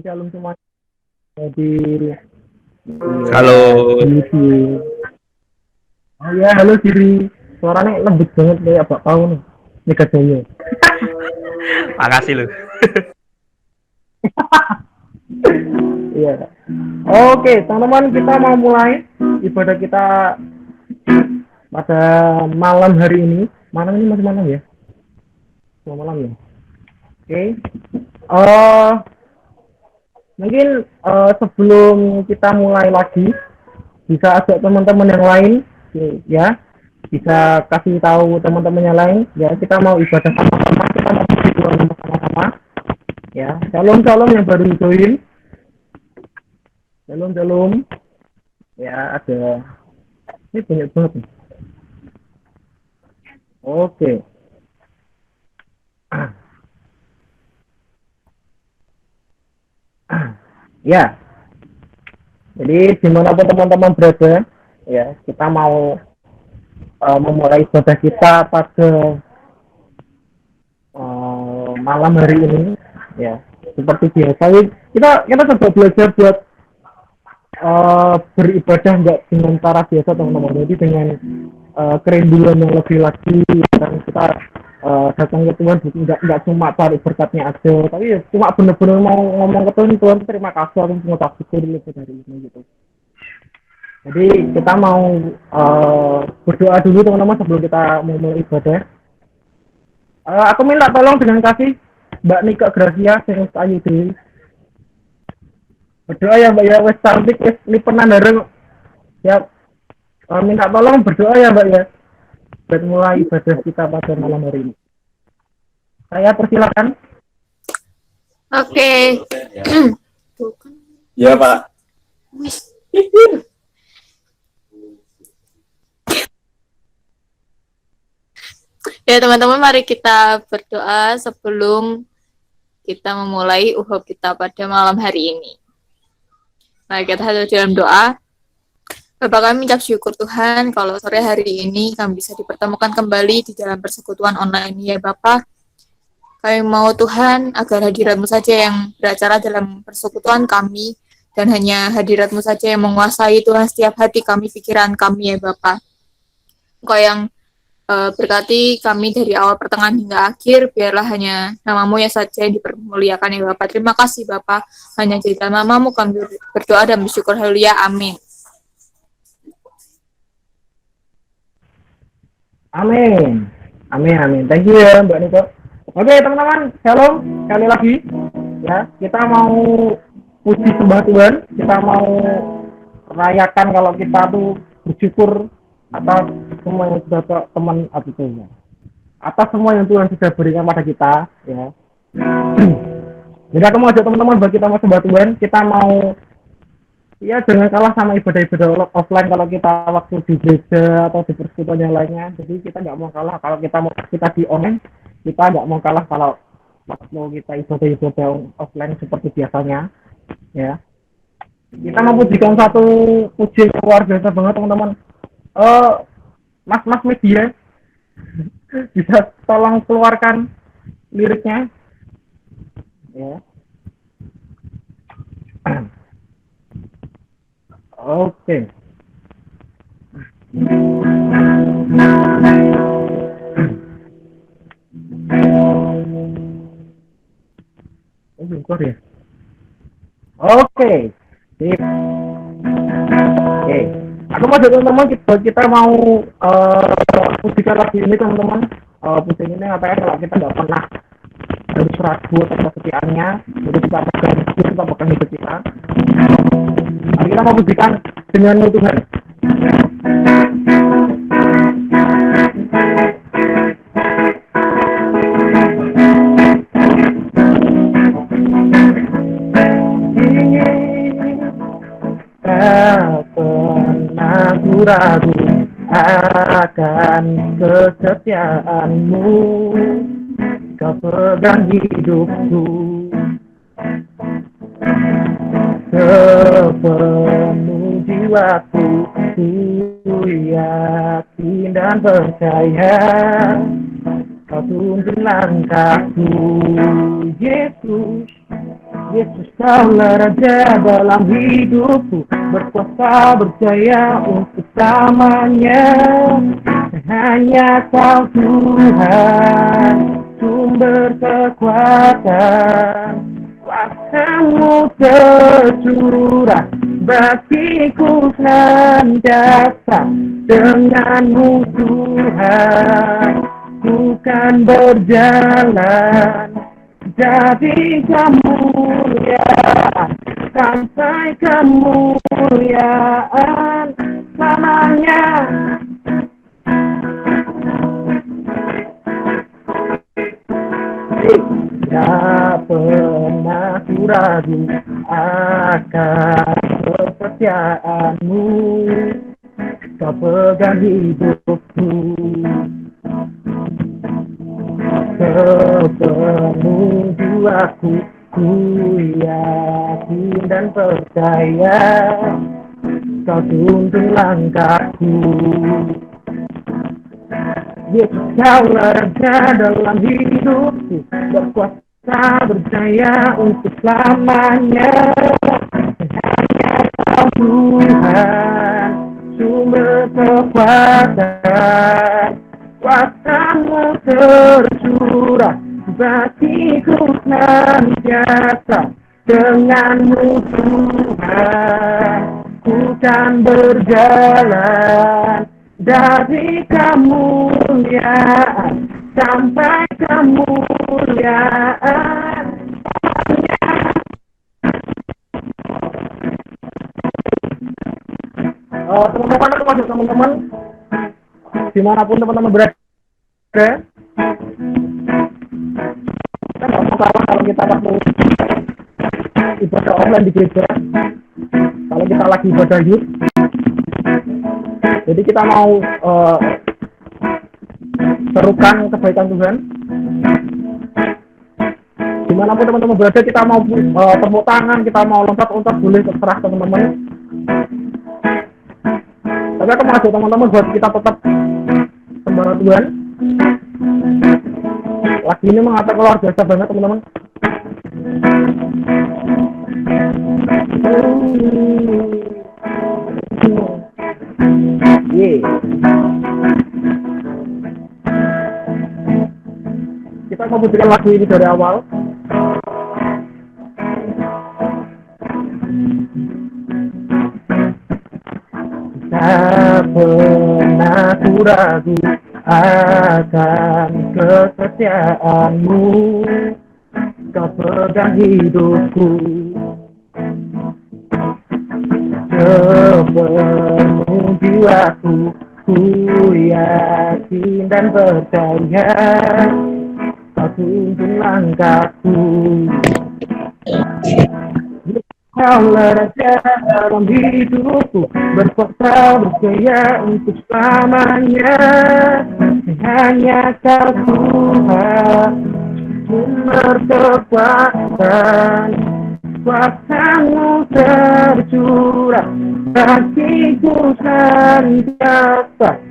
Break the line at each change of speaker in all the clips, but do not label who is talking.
shalom semua di
Halo,
di oh ya halo Siri, suaranya lembut banget kayak Pak Pau nih Mega Jaya.
makasih lu.
Iya. Oke teman-teman, kita mau mulai ibadah kita pada malam hari ini. Malam ini masih malam ya, masih malam ya. Oke. eh Mungkin sebelum kita mulai lagi, bisa ajak teman-teman yang lain, ya, bisa kasih tahu teman-teman yang lain, ya, kita mau ibadah sama-sama, kita mau berdoa sama-sama, ya. Shalom shalom yang baru join, shalom shalom, ya, ada, ini banyak banget nih. Oke. Ya, jadi dimanapun teman-teman berada, ya, kita mau memulai ibadah kita pada malam hari ini, ya, seperti biasa. Kita kita coba belajar buat beribadah nggak dengan cara biasa teman-teman, jadi dengan kerinduan yang lebih lagi, dan kita datang ke Tuhan nggak cuma cari berkatnya aja, tapi ya cuma bener-bener mau ngomong ke Tuhan, Tuhan terima kasih aku mengucap syukur lebih dari ini gitu. Jadi kita mau berdoa dulu teman-teman sebelum kita memulai ibadah. Aku minta tolong dengan kasih Mbak Nika Gracia sing ayu dhewe. Berdoa ya Mbak ya, wes cantik wes lipenan bareng. Siap. Minta tolong berdoa ya Mbak ya, buat mulai ibadah kita pada malam hari ini. Saya persilakan.
Oke.
Ya Pak.
Ya teman-teman, mari kita berdoa sebelum kita memulai uhub kita pada malam hari ini. Mari kita hadir dalam doa. Bapak kami mengucap syukur Tuhan kalau sore hari ini kami bisa dipertemukan kembali di dalam persekutuan online ya Bapak. Kami mau Tuhan agar hadirat-Mu saja yang beracara dalam persekutuan kami, dan hanya hadirat-Mu saja yang menguasai Tuhan setiap hati kami, pikiran kami ya Bapak. Engkau yang berkati kami dari awal pertengahan hingga akhir, biarlah hanya nama-Mu yang saja yang dipermuliakan ya Bapak. Terima kasih Bapak, hanya cerita nama-Mu kami berdoa dan bersyukur, haleluya, amin.
Amin. Amin amin. Thank you ya Mbak Niko. Oke teman-teman, shalom sekali lagi. Ya, kita mau puji sembah Tuhan, kita mau rayakan kalau kita tuh bersyukur atas semua yang sudah teman apa itu ya, atas semua yang Tuhan sudah berikan pada kita, ya. Jadi aku mau ajak teman-teman buat kita mau sembah Tuhan, kita mau, ya, jangan kalah sama ibadah-ibadah offline kalau kita waktu di gereja atau di persekutuan yang lainnya. Jadi kita nggak mau kalah kalau kita di online, kita nggak mau kalah kalau waktu kita ibadah-ibadah offline seperti biasanya, ya. Kita mempujikan satu pujian luar biasa banget teman-teman. Mas media bisa tolong keluarkan liriknya, ya. Oke. Ya. Oke. Sip. Oke. Aku mau teman-teman, kita mau pujikan lagi ini teman-teman. Pujian ini apa ya, kalau kita nggak pernah harus ragu atas kesetiaannya, jadi kita pegang hidup kita. Mari kita mau pujikan dengan Tuhan. Tak pernah ragu akan kesetiaanmu, kau pegang hidupku sepenuh jiwaku, ku yakin dan percaya kau tuntun langkahku, Yesus. Yesus kaulah raja dalam hidupku, berkuasa berjaya untuk selamanya. Hanya kau Tuhan, sumber kekuatan, kuasamu tercurah bagiku senantiasa. Denganmu Tuhan, ku kan berjalan jadi kemuliaan sampai kemuliaan selamanya. Tidak pernah ku ragu akan kepercayaanmu, kau pegang hidupku sepenuh jiwaku, ku yakin dan percaya kau tuntun langkahku. Yesus kaulah raja dalam hidupku, berkuasa berjaya untuk selamanya. Hanya kau Tuhan, sumber kekuatan, kuasamu tercurah bagiku senantiasa. Denganmu Tuhan, ku kan berjalan dari kemuliaan sampai kemuliaan. Teman-teman, aku masuk teman-teman dimanapun teman-teman berada, kan nggak masalah kalau kita waktu ibadah online di gereja, kalau kita lagi ibadah youth. Jadi kita mau serukan kebaikan Tuhan. Dimanapun teman-teman berada, kita mau tepuk tangan, kita mau loncat-loncat, boleh terserah teman-teman. Tapi aku mengajak teman-teman buat kita tetap sembah Tuhan. Lagi ini mengatakan luar biasa banget teman-teman. Kita mau putarkan lagu ini dari awal. Tak pernah ku ragu akan kesetiaanmu, kau pegang hidupku sepenuh jiwaku, ku yakin dan percaya kau tuntun langkahku. Kaulah raja dalam hidupku, berkuasa berjaya untuk selamanya. Hanya kau Tuhan, sumber kekuatan, kuasamu tercurah bagiku senantiasa.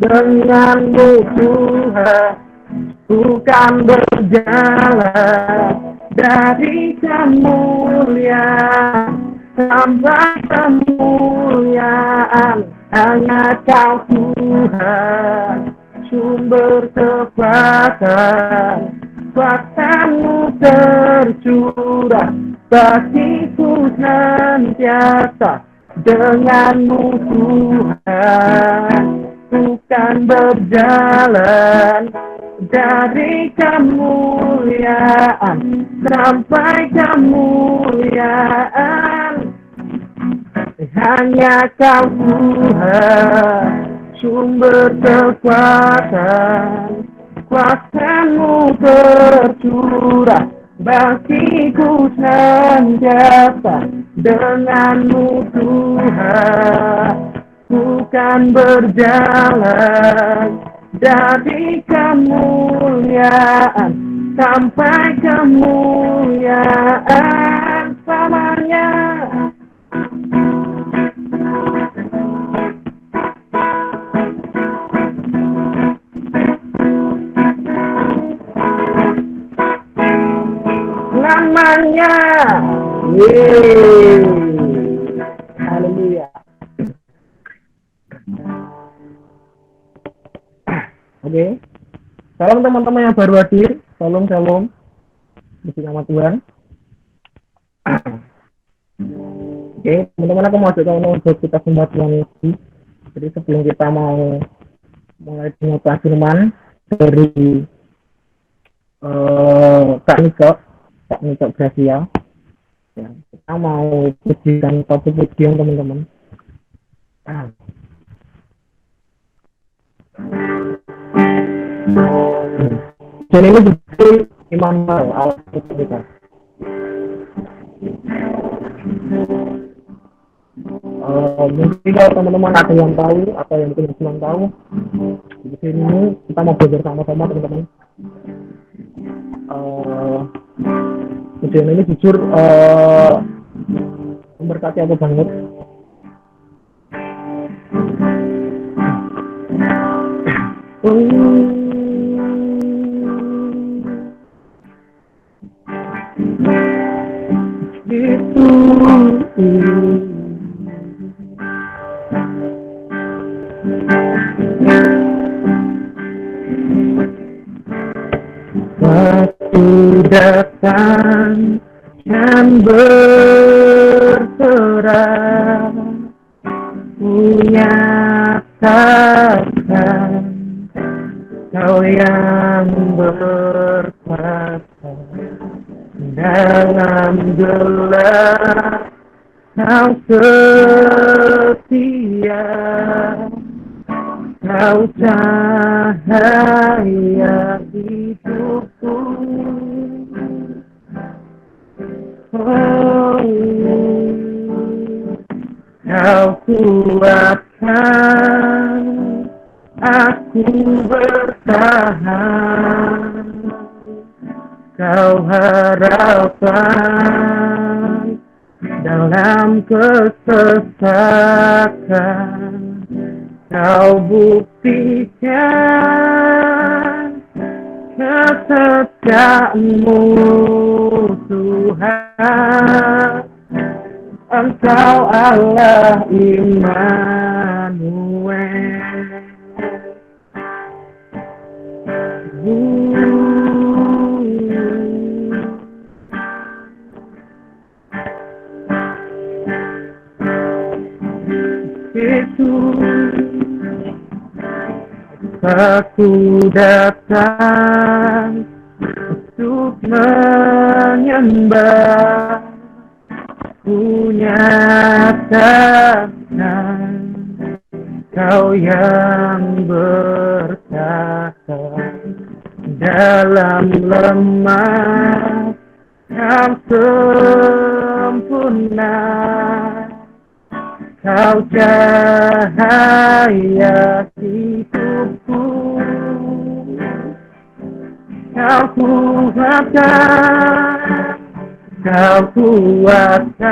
Denganmu Tuhan, ku kan berjalan dari kemuliaan sampai kemuliaan. Hanya kau Tuhan, sumber kekuatan, kuasamu tercurah bagiku senantiasa. Denganmu Tuhan, ku kan berjalan dari kemuliaan sampai kemuliaan. Hanya kau Tuhan, sumber kekuatan, kuasamu tercurah bagiku senantiasa. Denganmu Tuhan, ku kan berjalan dari kemuliaan sampai kemuliaan selamanya. Namanya Yeay. Haleluya. Oke. Salam teman-teman yang baru hadir. Salam shalom. Puji nama Tuhan. Oke, teman-teman aku mau ajak untuk kita sembah Tuhan lagi. Jadi sebelum kita mau mulai dengan firman dari Kak Niko Gracia, ya, kita mau pujikan topik pujian teman-teman. Dan ini betul Immanuel Allah kita. Mungkin kalau teman-teman ada yang tahu atau yang mungkin belum tahu, di sini kita mau belajar sama-sama teman-teman. Ujian ini jujur memberkati aku banget. Waktu datang dan berserah, menyatakan Kau yang berkuasa dalam gelap, Kau setia, Kau cahaya hidupku. Oh, Kau kuatkan aku bertahan, Kau harapan dalam kesesakan, Kau buktikan kesetiaan-Mu Tuhan. Engkau Allah Immanuel. Itu aku datang untuk menyembah, ku nyatakan Kau yang berkata dalam lemah Kau sempurna, Kau cahaya hidupku. Kau kuatkan, Kau kuatkan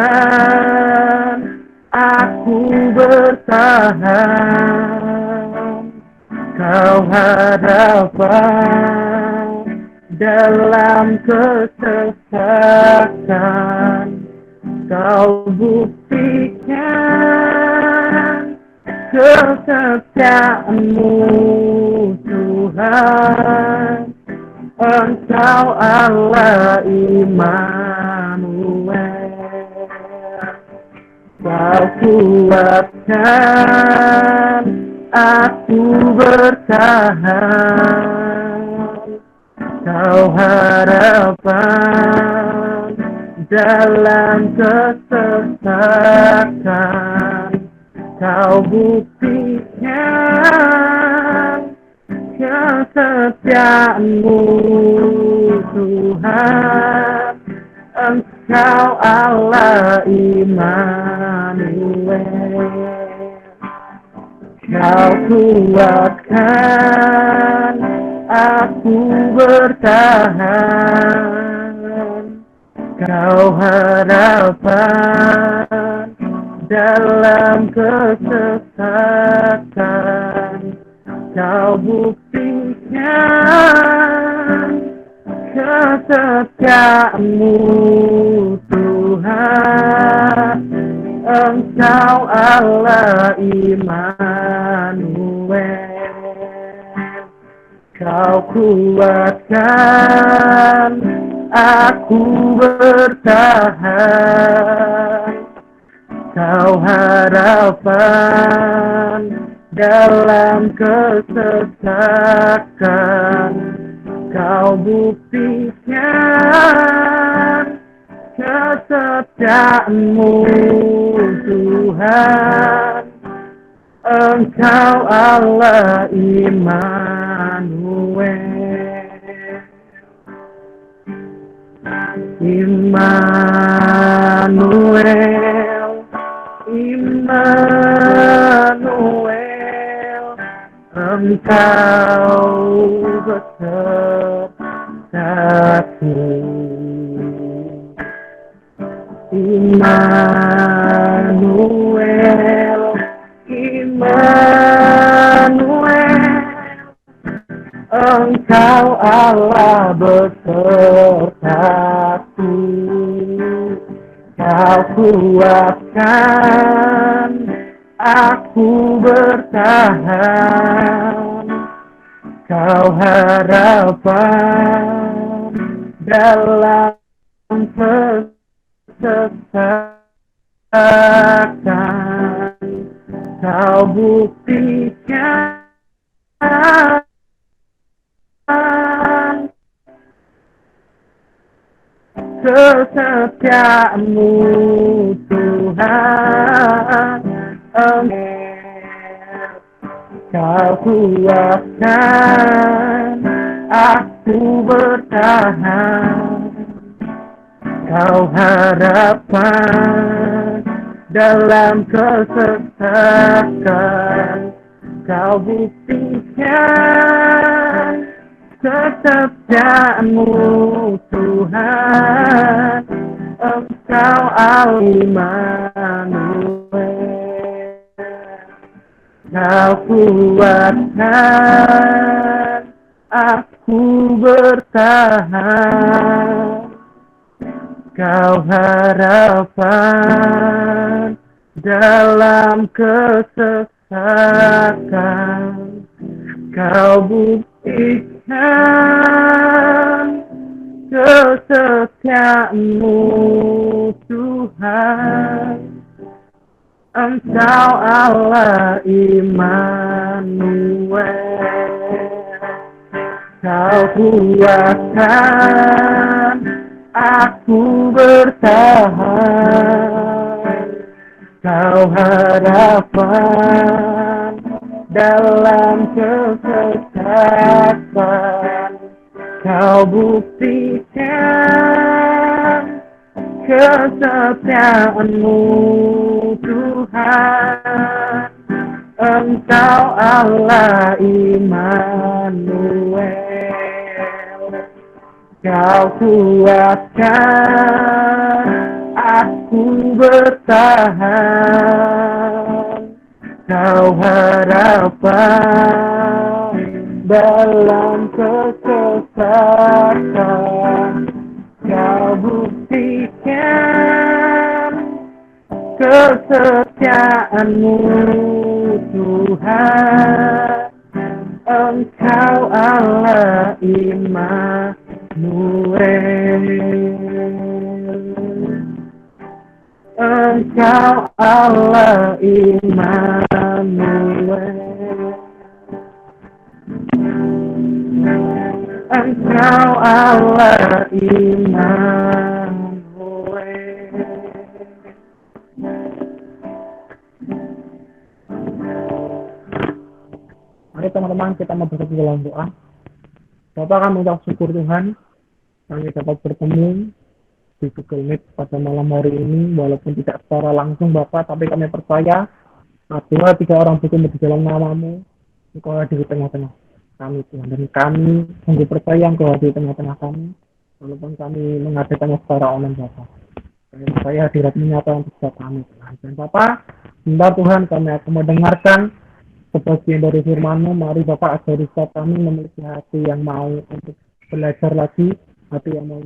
aku bertahan, Kau harapan dalam kesesakan, Kau buktikan kesetiaan-Mu Tuhan. Engkau Allah Immanuel. Kau kuatkan aku bertahan, Kau harapan dalam kesesakan, Kau buktikan kesetiaan-Mu Tuhan. Engkau Allah Immanuel. Kau kuatkan aku bertahan, Kau harapan dalam kesesakan, Kau buktikan kesetiaan-Mu Tuhan. Tuhan, Engkau Allah Immanuel. Kau kuatkan aku bertahan, Kau harapan dalam kesesakan, Kau buktikan kesetiaan-Mu Tuhan, Engkau Allah Immanuel. Immanuel, Immanuel, Engkau besertaku. Immanuel, Immanuel, Engkau Allah besertaku. Kau kuatkan aku bertahan, Kau harapan dalam kesesakan, Kau buktikan kesetiaan-Mu Tuhan, Kau kuatkan aku bertahan, Kau harapan dalam kesesakan, Kau buktikan kesetiaan-Mu Tuhan, Engkau Allah Immanuel. Kau kuatkan aku bertahan, Kau harapan dalam kesesakan, Kau buktikan kesetiaan-Mu Tuhan, Engkau Allah Immanuel. Kau kuatkan aku bertahan, Kau harapan dalam kesesakan, Kau buktikan kesetiaan-Mu Tuhan, Engkau Allah Immanuel. Kau kuatkan aku bertahan, Kau harapan dalam kesesakan, Kau buktikan kesetiaan-Mu Tuhan, Engkau Allah Immanuel. Engkau Allah Immanuel. Engkau Allah Immanuel. Mari teman-teman kita mau bersatu dalam doa. Bapak, kami mengucap syukur Tuhan kami dapat bertemu di Google Meet pada malam hari ini, walaupun tidak secara langsung Bapak, tapi kami percaya 2-3 orang berkumpul di dalam nama-Mu, Engkau hadir di tengah-tengah kami Tuhan, dan kami sungguh percaya Engkau hadir di tengah-tengah kami, walaupun kami mengadakannya secara online Bapak. Kami percaya hadirat-Mu nyata untuk setiap kami Tuhan. Dan Bapak, sebentar Tuhan kami akan mendengarkan sebagian dari firman-Mu. Mari Bapak ajari setiap kami memiliki hati yang mau untuk belajar lagi, hati yang mau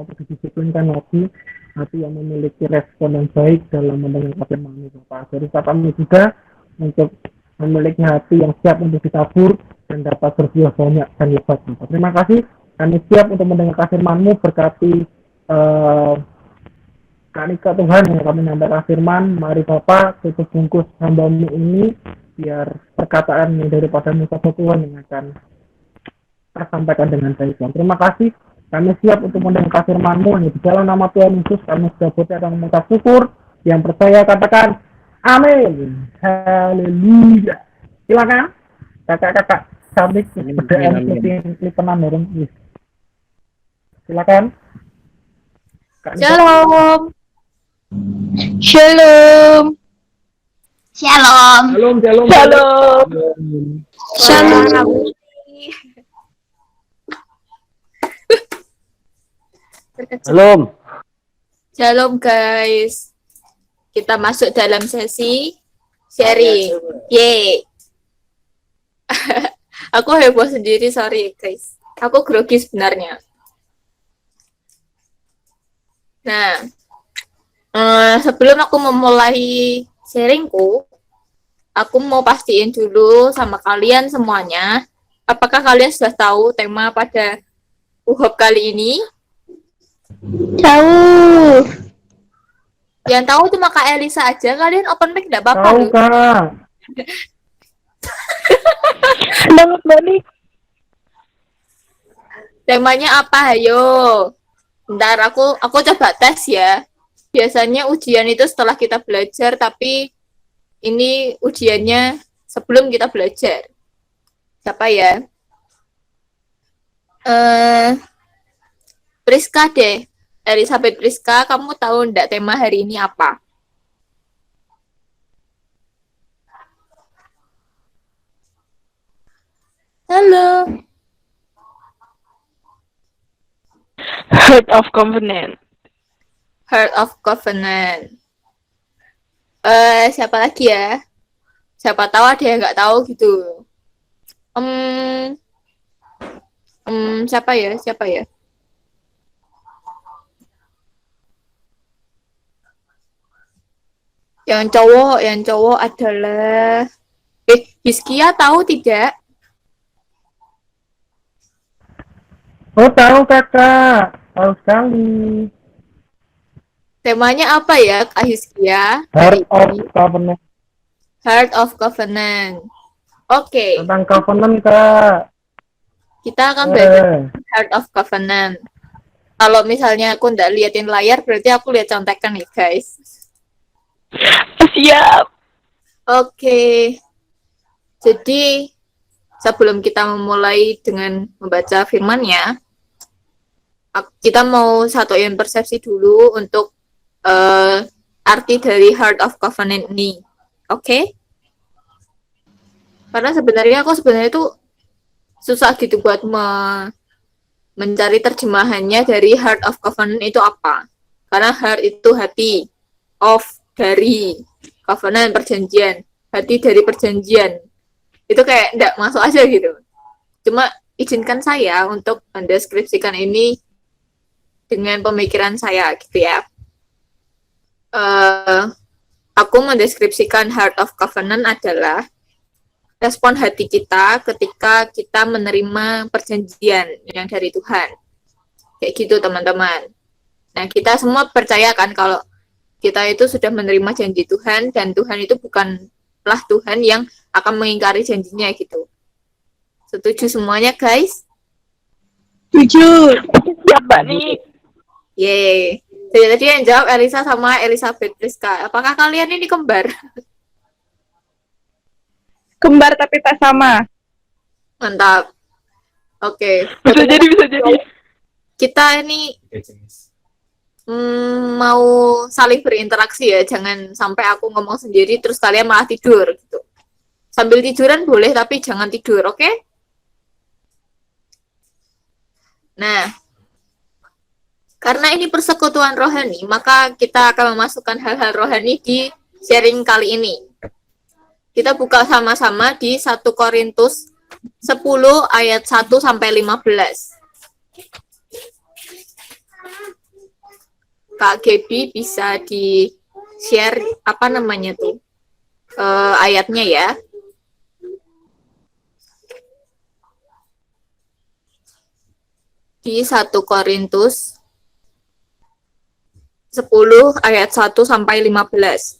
untuk didisiplinkan lagi, hati yang memiliki respon yang baik dalam mendengarkan firman-Mu Bapak. Jadi kami juga untuk memiliki hati yang siap untuk ditabur dan dapat berbuah banyak dan lebat Bapak. Terima kasih, kami siap untuk mendengarkan firman-Mu, berkati Kak Nika Tuhan yang kami menyampaikan firman. Mari Bapak tutup bungkus hamba-Mu ini biar perkataan yang daripada Musa Tuhan yang akan tersampaikan dengan baik Tuhan. Terima kasih. Kami siap untuk mendengar firman-Mu. Hanya di dalam nama Tuhan Yesus kami sudah berdoa dan mengucap syukur. Yang percaya katakan amin. Haleluya. Silakan kakak-kakak cantik berdoa klipenan bareng. Silakan.
Shalom. Shalom.
Shalom.
Shalom, shalom.
Shalom. Shalom.
Shalom.
Shalom guys. Kita masuk dalam sesi sharing. Yeay. Aku heboh sendiri, sorry guys. Aku grogi sebenarnya. Nah, sebelum aku memulai sharingku, aku mau pastiin dulu sama kalian semuanya, apakah kalian sudah tahu tema pada UHOP kali ini?
Tahu.
Yang tahu cuma Kak Elisa aja, kalian open mic nggak apa-apa.
Tahu
loh.
Kak.
Selamat Bani.
Temanya apa? Ayo. Bentar, aku coba tes ya. Biasanya ujian itu setelah kita belajar, tapi ini ujiannya sebelum kita belajar. Siapa ya? Priska deh. Elizabeth Priska, kamu tahu enggak tema hari ini apa? Halo.
Heart of Covenant.
Heart of Covenant. Siapa lagi ya? Siapa tahu ada yang nggak tahu gitu. Siapa ya? Siapa ya? Yang cowok adalah Hizkia, tahu tidak?
Oh tahu kakak, tahu sekali.
Temanya apa ya, Kak Hizkia?
Heart of Covenant.
Heart of Covenant. Oke.
Tentang Covenant kak.
Kita akan belajar Heart of Covenant. Kalau misalnya aku nggak liatin layar, berarti aku lihat contekan nih guys.
Siap.
Oke. Jadi sebelum kita memulai dengan membaca firman-Nya, kita mau satuin persepsi dulu untuk arti dari Heart of Covenant ini. Oke? Karena sebenarnya itu susah gitu buat mencari terjemahannya dari Heart of Covenant itu apa. Karena heart itu hati, of dari, covenant perjanjian, hati dari perjanjian. Itu kayak enggak masuk aja gitu. Cuma izinkan saya untuk mendeskripsikan ini dengan pemikiran saya gitu ya. Aku mendeskripsikan Heart of Covenant adalah respon hati kita ketika kita menerima perjanjian yang dari Tuhan. Kayak gitu teman-teman. Nah, kita semua percaya kan kalau kita itu sudah menerima janji Tuhan, dan Tuhan itu bukanlah Tuhan yang akan mengingkari janjinya gitu. Setuju semuanya guys?
Setuju. Siap Bani.
Yeay. Jadi tadi yang jawab Elisa sama Elizabeth Priska. Apakah kalian ini kembar?
Kembar tapi tak sama.
Mantap. Oke.
Bisa jadi.
Kita ini mau saling berinteraksi ya. Jangan sampai aku ngomong sendiri terus kalian malah tidur gitu. Sambil tiduran boleh tapi jangan tidur, oke? Nah, karena ini persekutuan rohani, maka kita akan memasukkan hal-hal rohani di sharing kali ini. Kita buka sama-sama di 1 Korintus 10 ayat 1 sampai 15. Kak Gaby bisa di-share apa namanya tuh ayatnya ya. Di 1 Korintus 10 ayat 1 sampai 15.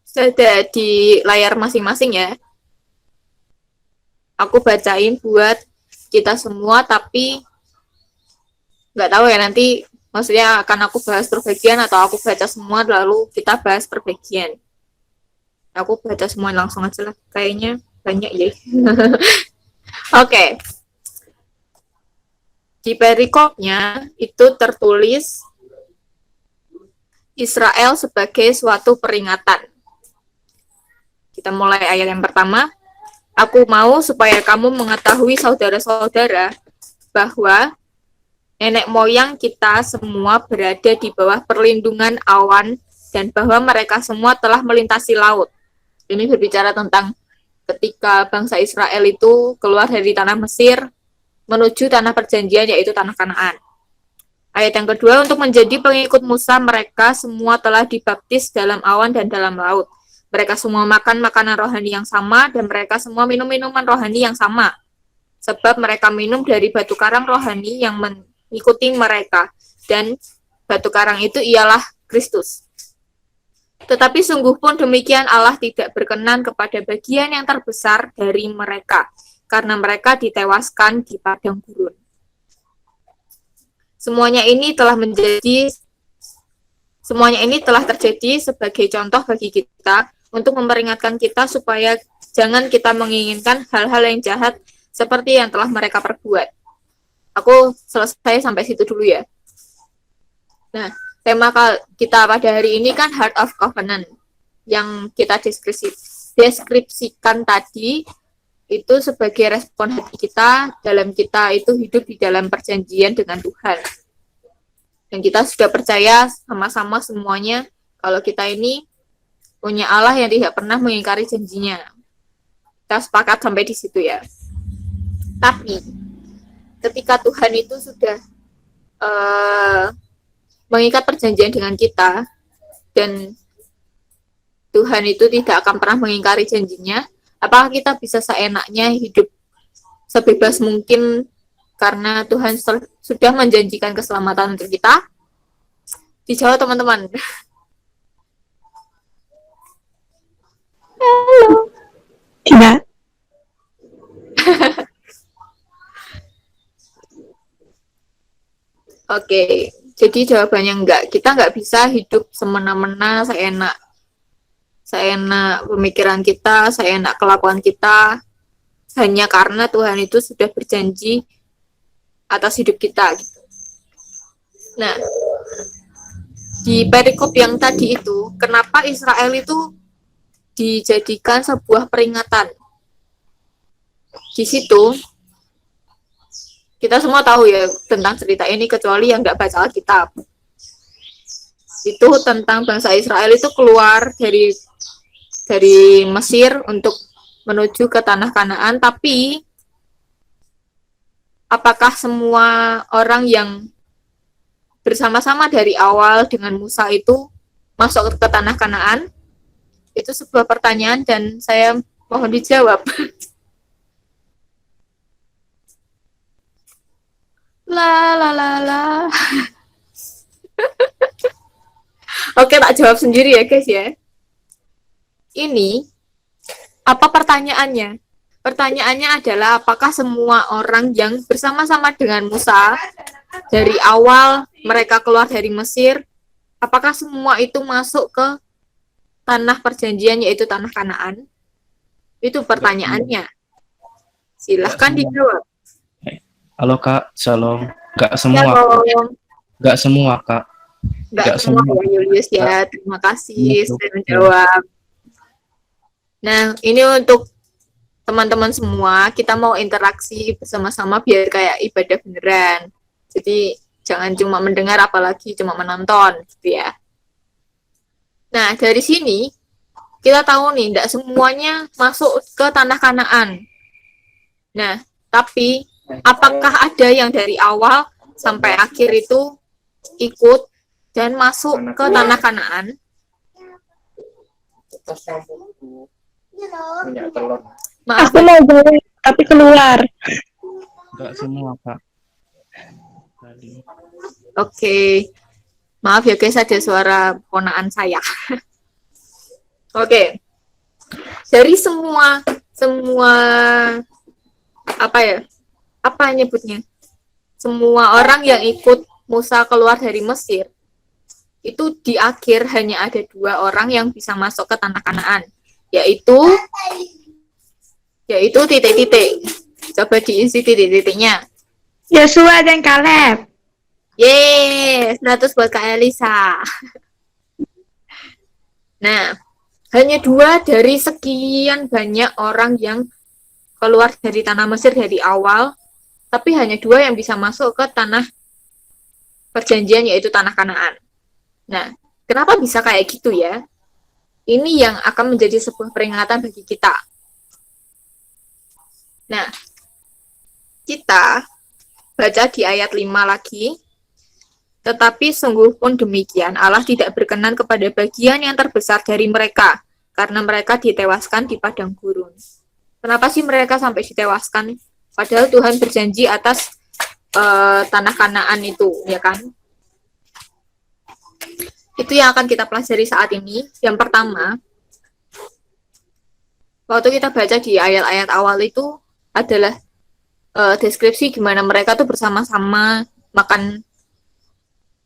Sudah di layar masing-masing ya. Aku bacain buat kita semua, tapi nggak tahu ya nanti maksudnya akan aku bahas per bagian atau aku baca semua lalu kita bahas per bagian. Aku baca semua langsung aja lah, kayaknya banyak ya. Oke. Di perikopnya itu tertulis Israel sebagai suatu peringatan. Kita mulai ayat yang pertama. Aku mau supaya kamu mengetahui saudara-saudara bahwa nenek moyang kita semua berada di bawah perlindungan awan dan bahwa mereka semua telah melintasi laut. Ini berbicara tentang ketika bangsa Israel itu keluar dari tanah Mesir menuju tanah perjanjian, yaitu tanah Kanaan. Ayat yang kedua, untuk menjadi pengikut Musa, mereka semua telah dibaptis dalam awan dan dalam laut. Mereka semua makan makanan rohani yang sama, dan mereka semua minum minuman rohani yang sama. Sebab mereka minum dari batu karang rohani yang mengikuti mereka, dan batu karang itu ialah Kristus. Tetapi sungguh pun demikian Allah tidak berkenan kepada bagian yang terbesar dari mereka, karena mereka ditewaskan di padang gurun. Semuanya ini telah terjadi sebagai contoh bagi kita untuk memperingatkan kita supaya jangan kita menginginkan hal-hal yang jahat seperti yang telah mereka perbuat. Aku selesai sampai situ dulu ya. Nah, tema kita pada hari ini kan Heart of Covenant yang kita deskripsikan tadi itu sebagai respon hati kita dalam kita itu hidup di dalam perjanjian dengan Tuhan. Dan kita sudah percaya sama-sama semuanya kalau kita ini punya Allah yang tidak pernah mengingkari janjinya. Kita sepakat sampai di situ ya. Tapi ketika Tuhan itu sudah mengikat perjanjian dengan kita dan Tuhan itu tidak akan pernah mengingkari janjinya, apakah kita bisa seenaknya hidup sebebas mungkin karena Tuhan sudah menjanjikan keselamatan untuk kita? Dijawab teman-teman. Halo.
Tidak.
Oke, jadi jawabannya enggak. Kita enggak bisa hidup semena-mena, seenak pemikiran kita, seenak kelakuan kita, hanya karena Tuhan itu sudah berjanji atas hidup kita. Gitu. Nah, di perikop yang tadi itu, kenapa Israel itu dijadikan sebuah peringatan? Di situ, kita semua tahu ya tentang cerita ini, kecuali yang nggak baca Alkitab. Itu tentang bangsa Israel itu keluar dari Mesir untuk menuju ke tanah Kanaan, tapi apakah semua orang yang bersama-sama dari awal dengan Musa itu masuk ke tanah Kanaan? Itu sebuah pertanyaan dan saya mohon dijawab. La la la la. Oke, tak jawab sendiri ya guys ya. Ini apa pertanyaannya? Pertanyaannya adalah apakah semua orang yang bersama-sama dengan Musa dari awal mereka keluar dari Mesir, apakah semua itu masuk ke tanah perjanjian yaitu tanah Kanaan? Itu pertanyaannya. Silahkan dijawab.
Halo Kak, Shalom. Gak semua.
Shalom.
Gak semua Kak.
Gak semua ya Julius ya. Terima kasih sudah menjawab. Nah, ini untuk teman-teman semua, kita mau interaksi bersama-sama biar kayak ibadah beneran. Jadi jangan cuma mendengar apalagi cuma menonton gitu ya. Nah, dari sini kita tahu nih, tidak semuanya masuk ke tanah Kanaan. Nah, tapi apakah ada yang dari awal sampai akhir itu ikut dan masuk ke tanah Kanaan?
Minyak telur.
Maaf,
Aku mau balik, tapi keluar.
Enggak semua, Kak. Tadi.
oke. Maaf ya guys, ada suara ponaan saya. Oke. Dari semua apa ya? Apa nyebutnya? Semua orang yang ikut Musa keluar dari Mesir, itu di akhir hanya ada 2 orang yang bisa masuk ke tanah Kanaan, yaitu titik-titik. Coba diisi titik-titiknya.
Yosua dan Kaleb.
Yeay, 100 buat Kak Elisa. Nah, hanya 2 dari sekian banyak orang yang keluar dari tanah Mesir dari awal, tapi hanya 2 yang bisa masuk ke tanah perjanjian, yaitu tanah Kanaan. Nah, kenapa bisa kayak gitu ya? Ini yang akan menjadi sebuah peringatan bagi kita. Nah, kita baca di ayat 5 lagi. Tetapi sungguh pun demikian, Allah tidak berkenan kepada bagian yang terbesar dari mereka, karena mereka ditewaskan di padang gurun. Kenapa sih mereka sampai ditewaskan? Padahal Tuhan berjanji atas tanah Kanaan itu, ya kan? Itu yang akan kita pelajari saat ini. Yang pertama, waktu kita baca di ayat-ayat awal itu adalah deskripsi gimana mereka tuh bersama-sama makan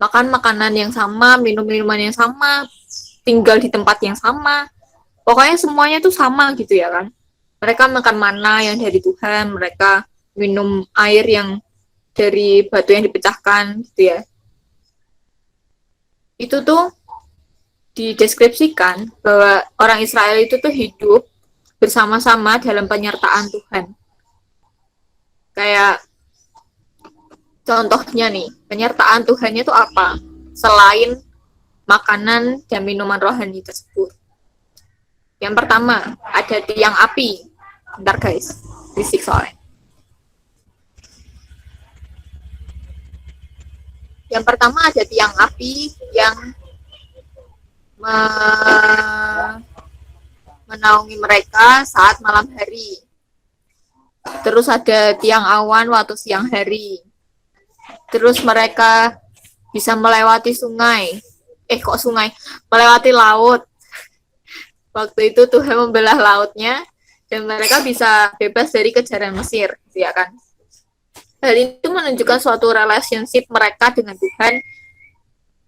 makanan yang sama, minum minuman yang sama, tinggal di tempat yang sama. Pokoknya semuanya tuh sama gitu ya kan. Mereka makan mana yang dari Tuhan, mereka minum air yang dari batu yang dipecahkan gitu ya. Itu tuh dideskripsikan bahwa orang Israel itu tuh hidup bersama-sama dalam penyertaan Tuhan. Kayak contohnya nih, penyertaan Tuhannya itu apa? Selain makanan dan minuman rohani tersebut. Yang pertama, ada tiang api. Bentar guys, berisik soalnya. Yang pertama ada tiang api yang menaungi mereka saat malam hari. Terus ada tiang awan waktu siang hari. Terus mereka bisa melewati sungai. Kok sungai? Melewati laut. Waktu itu Tuhan membelah lautnya dan mereka bisa bebas dari kejaran Mesir, ya kan? Hal itu menunjukkan suatu relationship mereka dengan Tuhan.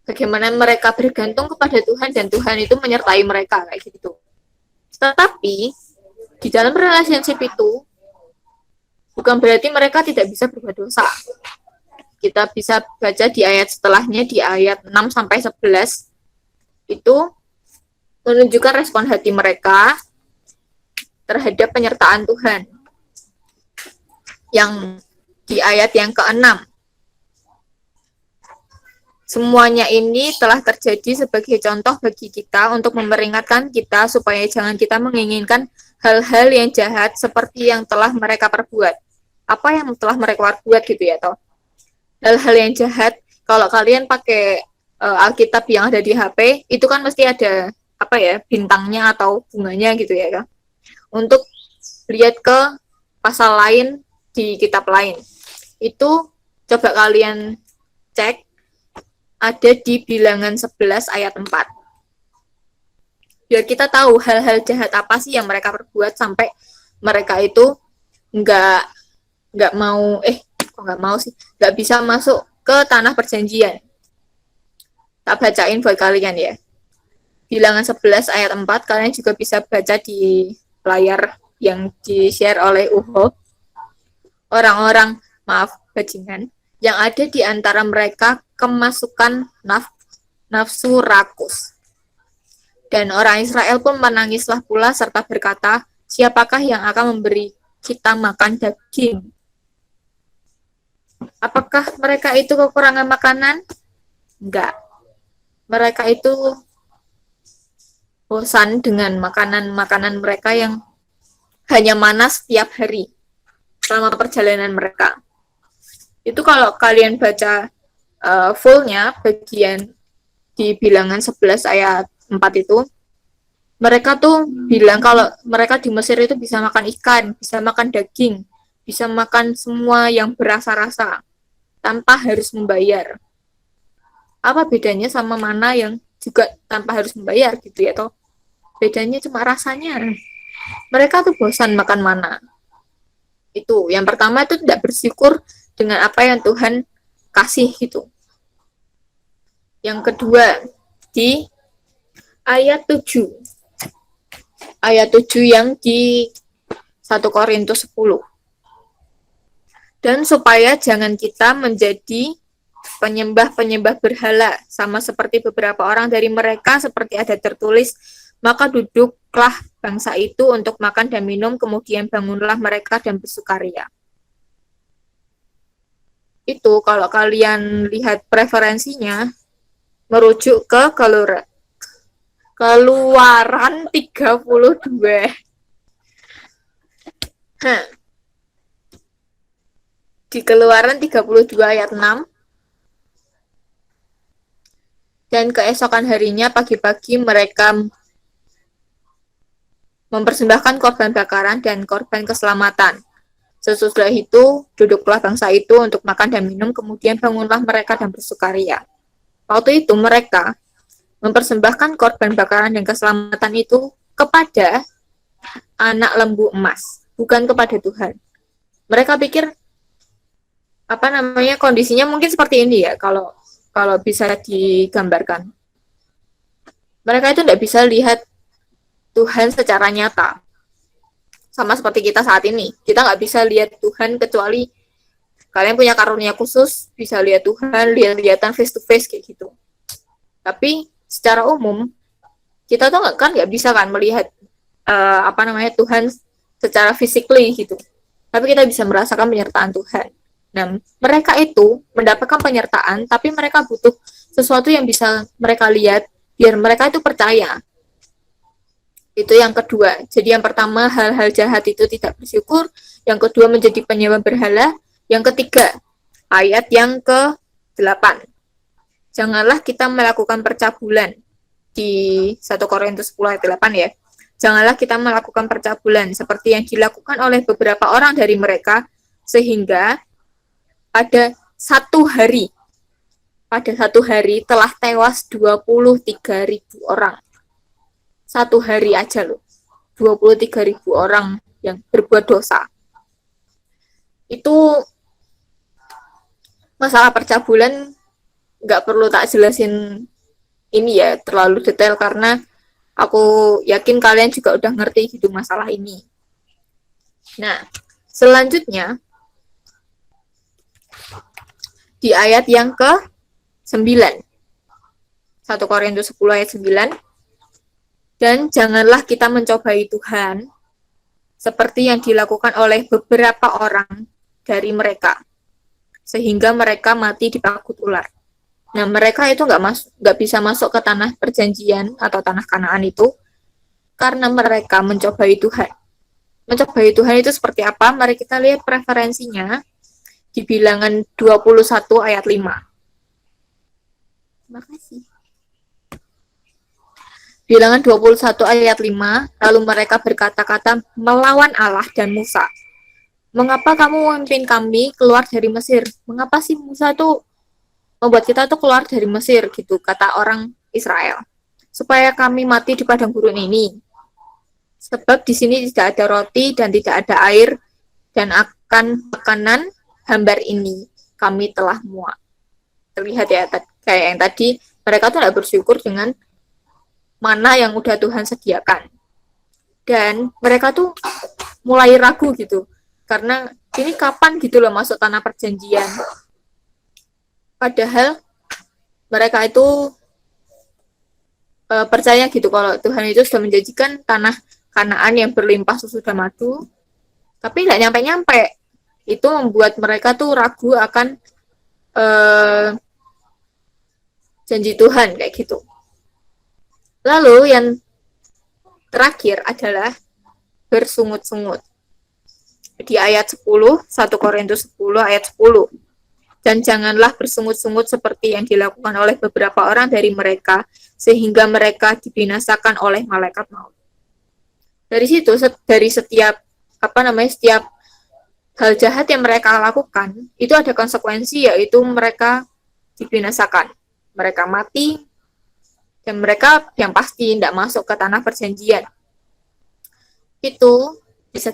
Bagaimana mereka bergantung kepada Tuhan dan Tuhan itu menyertai mereka kayak gitu. Tetapi di dalam relationship itu bukan berarti mereka tidak bisa berbuat dosa. Kita bisa baca di ayat setelahnya, di ayat 6 sampai 11 itu menunjukkan respon hati mereka terhadap penyertaan Tuhan. Yang di ayat yang ke-6, semuanya ini telah terjadi sebagai contoh bagi kita untuk memperingatkan kita supaya jangan kita menginginkan hal-hal yang jahat seperti yang telah mereka perbuat. Apa yang telah mereka perbuat gitu ya, toh? Hal-hal yang jahat, kalau kalian pakai Alkitab yang ada di HP, itu kan mesti ada apa ya, bintangnya atau bunganya gitu ya kan. Untuk lihat ke pasal lain di kitab lain. Itu coba kalian cek ada di Bilangan 11 ayat 4. Biar kita tahu hal-hal jahat apa sih yang mereka perbuat sampai mereka itu nggak bisa masuk ke tanah perjanjian. Tak bacain buat kalian ya. Bilangan 11 ayat 4, kalian juga bisa baca di layar yang di-share oleh Uho. Orang-orang, bajingan, yang ada di antara mereka kemasukan nafsu rakus. Dan orang Israel pun menangislah pula serta berkata, siapakah yang akan memberi kita makan daging? Apakah mereka itu kekurangan makanan? Enggak. Mereka itu bosan dengan makanan-makanan mereka yang hanya manas setiap hari selama perjalanan mereka. Itu kalau kalian baca fullnya bagian di bilangan 11 ayat 4 itu, mereka tuh bilang kalau mereka di Mesir itu bisa makan ikan, bisa makan daging, bisa makan semua yang berasa-rasa tanpa harus membayar. Apa bedanya sama mana yang juga tanpa harus membayar gitu ya toh? Bedanya cuma rasanya. Mereka tuh bosan makan mana. Itu yang pertama itu tidak bersyukur dengan apa yang Tuhan kasih gitu. Yang kedua di ayat 7. Ayat 7 yang di 1 Korintus 10. Dan supaya jangan kita menjadi penyembah-penyembah berhala, sama seperti beberapa orang dari mereka, seperti ada tertulis, maka duduklah bangsa itu untuk makan dan minum, kemudian bangunlah mereka dan bersukaria. Itu kalau kalian lihat preferensinya, merujuk ke Keluaran 32. Di Keluaran 32 ayat 6. Dan keesokan harinya pagi-pagi mereka mempersembahkan korban bakaran dan korban keselamatan. Sesudah itu, duduklah bangsa itu untuk makan dan minum, kemudian bangunlah mereka dan bersukaria. Waktu itu mereka mempersembahkan korban bakaran dan keselamatan itu kepada anak lembu emas, bukan kepada Tuhan. Mereka pikir kondisinya mungkin seperti ini ya, kalau bisa digambarkan. Mereka itu tidak bisa lihat Tuhan secara nyata. Sama seperti kita saat ini. Kita nggak bisa lihat Tuhan kecuali kalian punya karunia khusus, bisa lihat Tuhan, lihat-lihatan face to face kayak gitu. Tapi secara umum, kita tuh nggak bisa kan melihat Tuhan secara physically gitu. Tapi kita bisa merasakan penyertaan Tuhan. Nah, mereka itu mendapatkan penyertaan, tapi mereka butuh sesuatu yang bisa mereka lihat, biar mereka itu percaya. Itu yang kedua. Jadi yang pertama, hal-hal jahat itu tidak bersyukur. Yang kedua, menjadi penyembah berhala. Yang ketiga, ayat yang ke-8. Janganlah kita melakukan percabulan. Di 1 Korintus 10 ayat 8 ya. Janganlah kita melakukan percabulan seperti yang dilakukan oleh beberapa orang dari mereka, sehingga pada satu hari telah tewas 23.000 orang. Satu hari aja loh, 23.000 orang yang berbuat dosa. Itu masalah percabulan nggak perlu tak jelasin ini ya terlalu detail, karena aku yakin kalian juga udah ngerti gitu masalah ini. Nah, selanjutnya di ayat yang ke-9. 1 Korintus 10 ayat 9. Dan janganlah kita mencobai Tuhan seperti yang dilakukan oleh beberapa orang dari mereka, sehingga mereka mati dipagut ular. Nah, mereka itu nggak bisa masuk ke tanah perjanjian atau tanah Kanaan itu karena mereka mencobai Tuhan. Mencobai Tuhan itu seperti apa? Mari kita lihat preferensinya di bilangan 21 ayat 5. Terima kasih. Bilangan 21 ayat 5, lalu mereka berkata-kata melawan Allah dan Musa. Mengapa kamu memimpin kami keluar dari Mesir? Mengapa sih Musa tuh membuat kita tuh keluar dari Mesir gitu, kata orang Israel. Supaya kami mati di padang gurun ini. Sebab di sini tidak ada roti dan tidak ada air, dan akan makanan hambar ini kami telah muak. Terlihat ya, kayak yang tadi, mereka tuh tidak bersyukur dengan mana yang udah Tuhan sediakan. Dan mereka tuh mulai ragu gitu, karena ini kapan gitu loh masuk tanah perjanjian. Padahal mereka itu percaya gitu kalau Tuhan itu sudah menjanjikan tanah Kanaan yang berlimpah susu dan madu, tapi nggak nyampe-nyampe. Itu membuat mereka tuh ragu akan janji Tuhan kayak gitu. Lalu yang terakhir adalah bersungut-sungut. Di ayat 10, 1 Korintus 10 ayat 10. Dan janganlah bersungut-sungut seperti yang dilakukan oleh beberapa orang dari mereka, sehingga mereka dibinasakan oleh malaikat maut. Dari situ, dari setiap setiap hal jahat yang mereka lakukan, itu ada konsekuensi, yaitu mereka dibinasakan. Mereka mati, dan mereka yang pasti tidak masuk ke tanah perjanjian. Itu bisa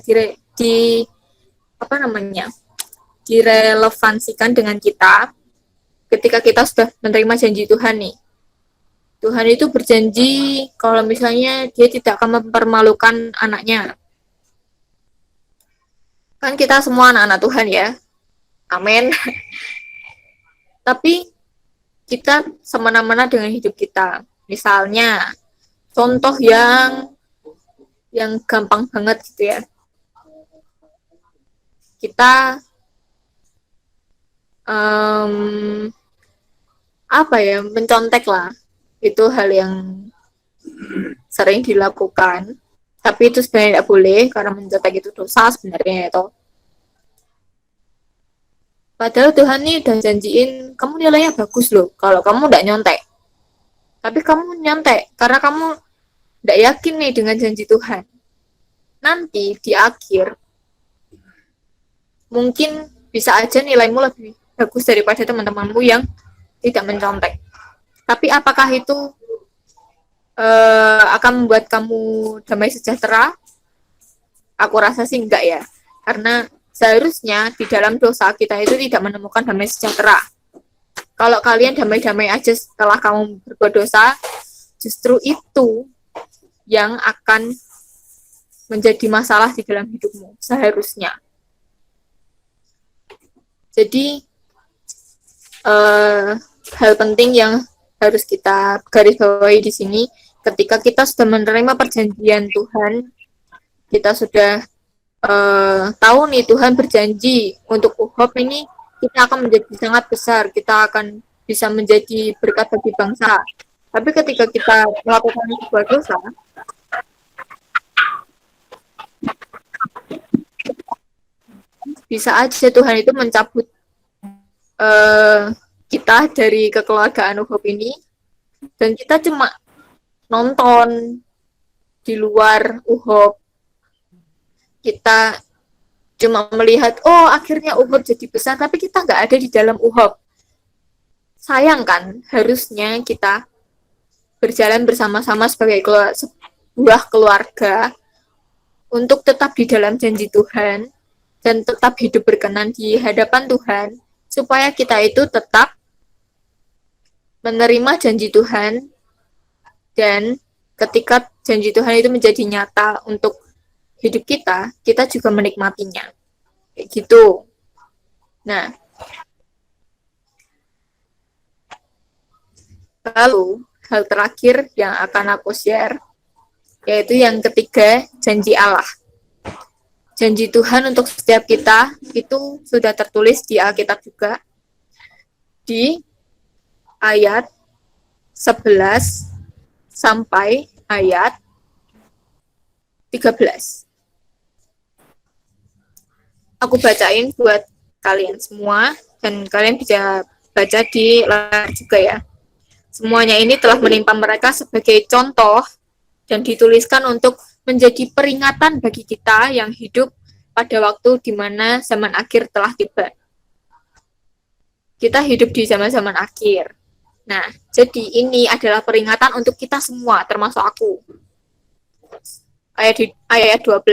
direlevansikan dengan kita ketika kita sudah menerima janji Tuhan nih. Tuhan itu berjanji kalau misalnya dia tidak akan mempermalukan anaknya. Kan kita semua anak-anak Tuhan ya. Amin. Tapi kita semena-mena dengan hidup kita. Misalnya, contoh yang gampang banget gitu ya. Kita mencontek lah. Itu hal yang sering dilakukan, tapi itu sebenarnya tidak boleh karena mencontek itu dosa sebenarnya itu. Padahal Tuhan nih udah janjiin kamu nilainya bagus loh kalau kamu tidak nyontek. Tapi kamu nyontek karena kamu tidak yakin nih dengan janji Tuhan. Nanti di akhir mungkin bisa aja nilaimu lebih bagus daripada teman-temanmu yang tidak mencontek. Tapi apakah itu akan membuat kamu damai sejahtera? Aku rasa sih enggak ya. Karena seharusnya di dalam dosa kita itu tidak menemukan damai sejahtera. Kalau kalian damai-damai aja setelah kamu berbuat dosa, justru itu yang akan menjadi masalah di dalam hidupmu seharusnya. Jadi hal penting yang harus kita garis bawahi di sini, ketika kita sudah menerima perjanjian Tuhan, kita sudah tahu nih Tuhan berjanji untuk UHOP ini kita akan menjadi sangat besar, kita akan bisa menjadi berkat bagi bangsa. Tapi ketika kita melakukan sebuah dosa, bisa aja Tuhan itu mencabut kita dari kekeluargaan UHOP ini, dan kita cuma nonton di luar UHOP. Kita cuma melihat, oh akhirnya UHOP jadi besar, tapi kita nggak ada di dalam UHOP. Sayang kan, harusnya kita berjalan bersama-sama sebagai sebuah keluarga untuk tetap di dalam janji Tuhan dan tetap hidup berkenan di hadapan Tuhan, supaya kita itu tetap menerima janji Tuhan, dan ketika janji Tuhan itu menjadi nyata untuk hidup kita, kita juga menikmatinya. Kayak gitu. Nah, lalu hal terakhir yang akan aku share, yaitu yang ketiga, janji Allah. Janji Tuhan untuk setiap kita itu sudah tertulis di Alkitab juga, di ayat 11 sampai ayat 13. Aku bacain buat kalian semua, dan kalian bisa baca di layar juga ya. Semuanya ini telah menimpa mereka sebagai contoh dan dituliskan untuk menjadi peringatan bagi kita yang hidup pada waktu di mana zaman akhir telah tiba. Kita hidup di zaman-zaman akhir. Nah, jadi ini adalah peringatan untuk kita semua, termasuk aku. Ayat 12,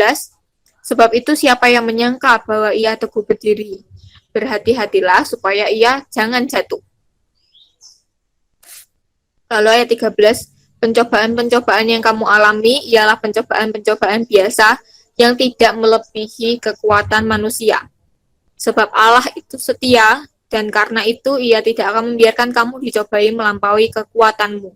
sebab itu siapa yang menyangka bahwa ia teguh berdiri, berhati-hatilah supaya ia jangan jatuh. Lalu ayat 13, pencobaan-pencobaan yang kamu alami ialah pencobaan-pencobaan biasa yang tidak melebihi kekuatan manusia. Sebab Allah itu setia, dan karena itu ia tidak akan membiarkan kamu dicobai melampaui kekuatanmu.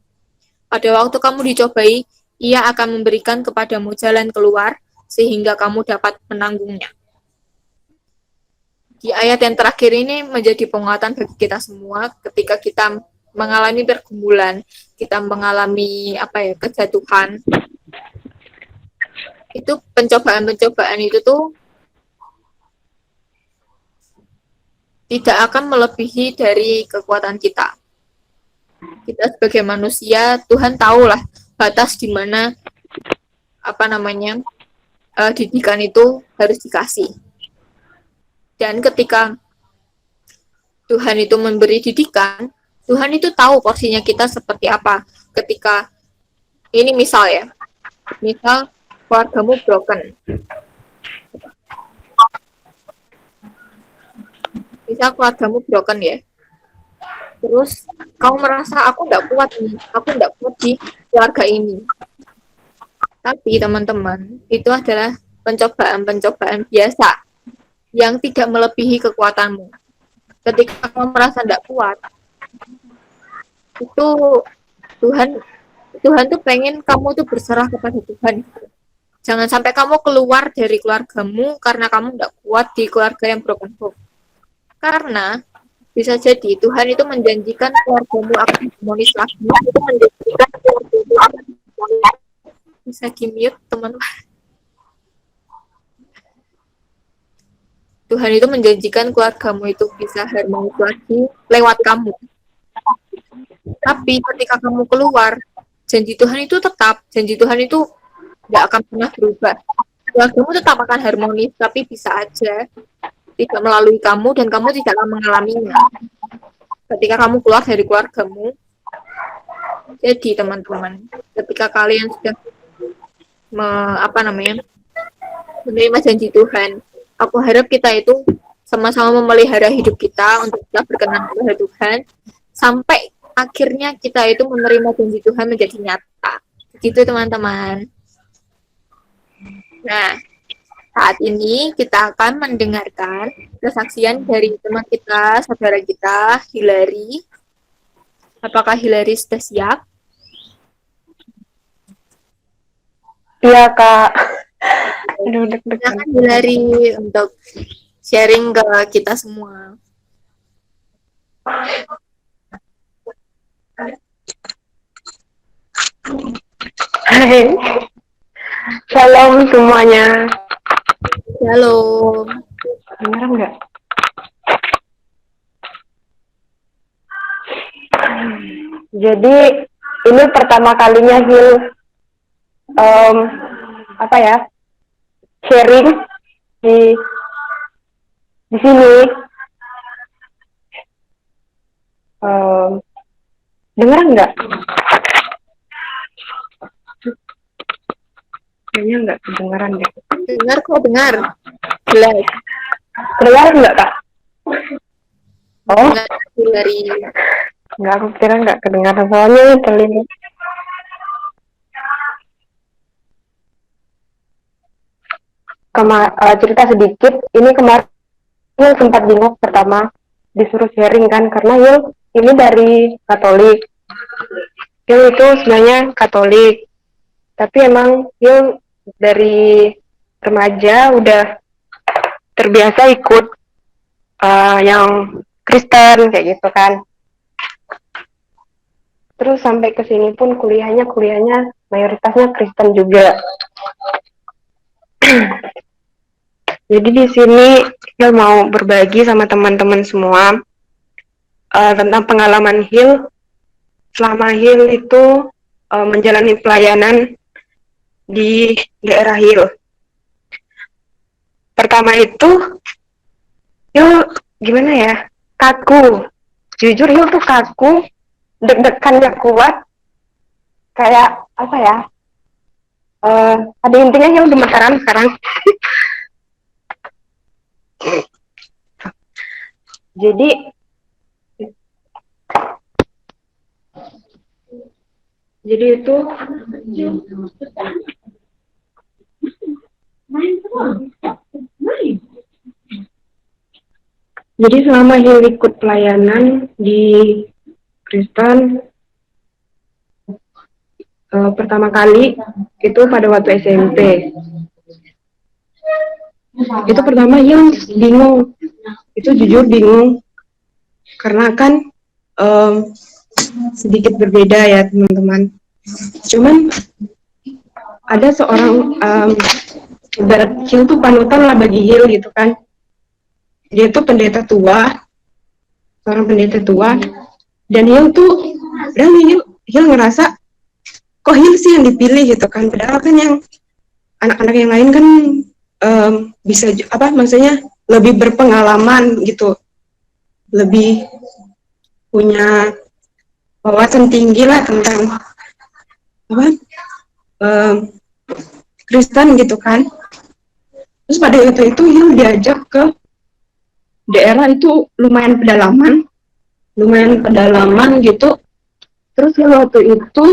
Pada waktu kamu dicobai, ia akan memberikan kepadamu jalan keluar, sehingga kamu dapat menanggungnya. Di ayat yang terakhir ini menjadi penguatan bagi kita semua ketika kita mengalami pergumulan, kita mengalami kejatuhan. Itu pencobaan-pencobaan itu tuh tidak akan melebihi dari kekuatan kita. Kita sebagai manusia, Tuhan tahulah batas di mana didikan itu harus dikasih. Dan ketika Tuhan itu memberi didikan, Tuhan itu tahu porsinya kita seperti apa. Ketika ini misal keluargamu broken. Misal keluargamu broken ya. Terus kamu merasa aku nggak kuat di keluarga ini. Tapi teman-teman, itu adalah pencobaan-pencobaan biasa yang tidak melebihi kekuatanmu. Ketika kamu merasa tidak kuat, itu Tuhan tuh pengen kamu tuh berserah kepada Tuhan. Jangan sampai kamu keluar dari keluargamu karena kamu tidak kuat di keluarga yang broken home. Karena bisa jadi Tuhan itu menjanjikan keluargamu akan harmonis lagi. Itu menjanjikan keluargamu akan harmonis. Bisa di-mute, teman-teman. Tuhan itu menjanjikan keluargamu itu bisa harmonis lagi lewat kamu. Tapi ketika kamu keluar, janji Tuhan itu tetap. Janji Tuhan itu tidak akan pernah berubah. Keluargamu tetap akan harmonis, tapi bisa aja tidak melalui kamu dan kamu tidak akan mengalaminya. Ketika kamu keluar dari keluargamu, jadi teman-teman, ketika kalian sudah menerima janji Tuhan, aku harap kita itu sama-sama memelihara hidup kita untuk kita berkenan kepada Tuhan sampai akhirnya kita itu menerima janji Tuhan menjadi nyata. Begitu teman-teman. Nah, saat ini kita akan mendengarkan kesaksian dari teman kita, saudara kita, Hilary. Apakah Hilary sudah siap?
Iya, Kak. Aduh, deg-degan.
Silakan Hilary untuk sharing ke kita semua.
Hai. Shalom semuanya.
Halo.
Dengar nggak? Jadi ini pertama kalinya Hil sharing di sini. Dengar nggak? Kayaknya nggak kedengaran deh.
Dengar kok, dengar. Jelas.
Kedengaran nggak, Kak? Oh,
Dengar dari
nggak, aku kira nggak kedengaran soalnya telinga. Cerita sedikit, ini kemarin Yul sempat bingung pertama disuruh sharing kan, karena Yul ini dari Katolik. Yul itu sebenarnya Katolik, tapi emang Yul dari remaja udah terbiasa ikut yang Kristen kayak gitu kan. Terus sampai ke sini pun kuliahnya mayoritasnya Kristen juga. Jadi di sini Hil mau berbagi sama teman-teman semua tentang pengalaman Hil selama Hil itu menjalani pelayanan di daerah Hil. Pertama itu Hil gimana ya, kaku. Jujur Hil tuh kaku, deg-degannya kuat, kayak apa ya? Ada intinya Hil gemetaran sekarang. Jadi itu jadi selama Hil ikut pelayanan di Kristen pertama kali itu pada waktu SMP. Itu pertama Hil bingung, itu jujur bingung, karena kan sedikit berbeda ya teman-teman. Cuman ada seorang ibarat Hil tuh panutan lah bagi Hil gitu kan. Dia tuh pendeta tua seorang pendeta tua, dan Hill tuh dan Hill ngerasa kok Hill sih yang dipilih gitu kan, padahal kan yang anak-anak yang lain kan bisa maksudnya lebih berpengalaman gitu, lebih punya wawasan tinggi lah tentang apa Kristen gitu kan. Terus pada waktu itu Hill diajak ke daerah itu lumayan pedalaman gitu. Terus waktu itu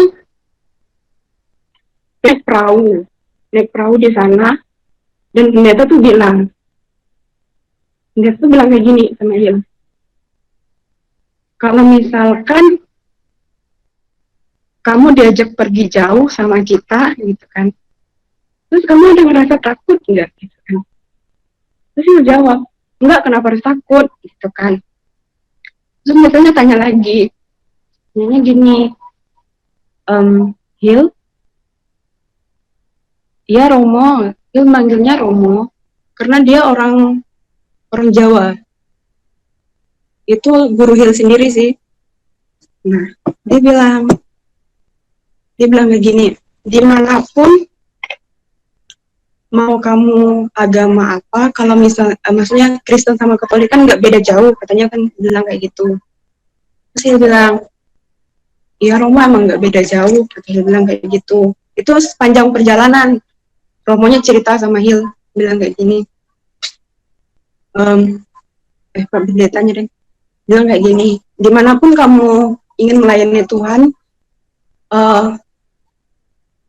naik perahu di sana, dan pendeta tuh bilang kayak gini sama Hill, kalau misalkan kamu diajak pergi jauh sama kita gitu kan, terus kamu ada ngerasa takut nggak gitu kan? Terus Hill jawab, enggak, kenapa harus takut gitu kan. Terus pendetanya tanya lagi, gini, Hill, ya Romo. Hill manggilnya Romo karena dia orang Jawa. Itu guru Hill sendiri sih. Nah, dia bilang kayak gini, dimanapun mau kamu agama apa, kalau maksudnya Kristen sama Katolik kan nggak beda jauh, katanya kan bilang kayak gitu. Terus dia bilang, iya Romo emang nggak beda jauh, dia bilang kayak gitu. Itu sepanjang perjalanan Romonya cerita sama Hill, bilang kayak gini, Pak Pendetanya deh, bilang kayak gini, dimanapun kamu ingin melayani Tuhan,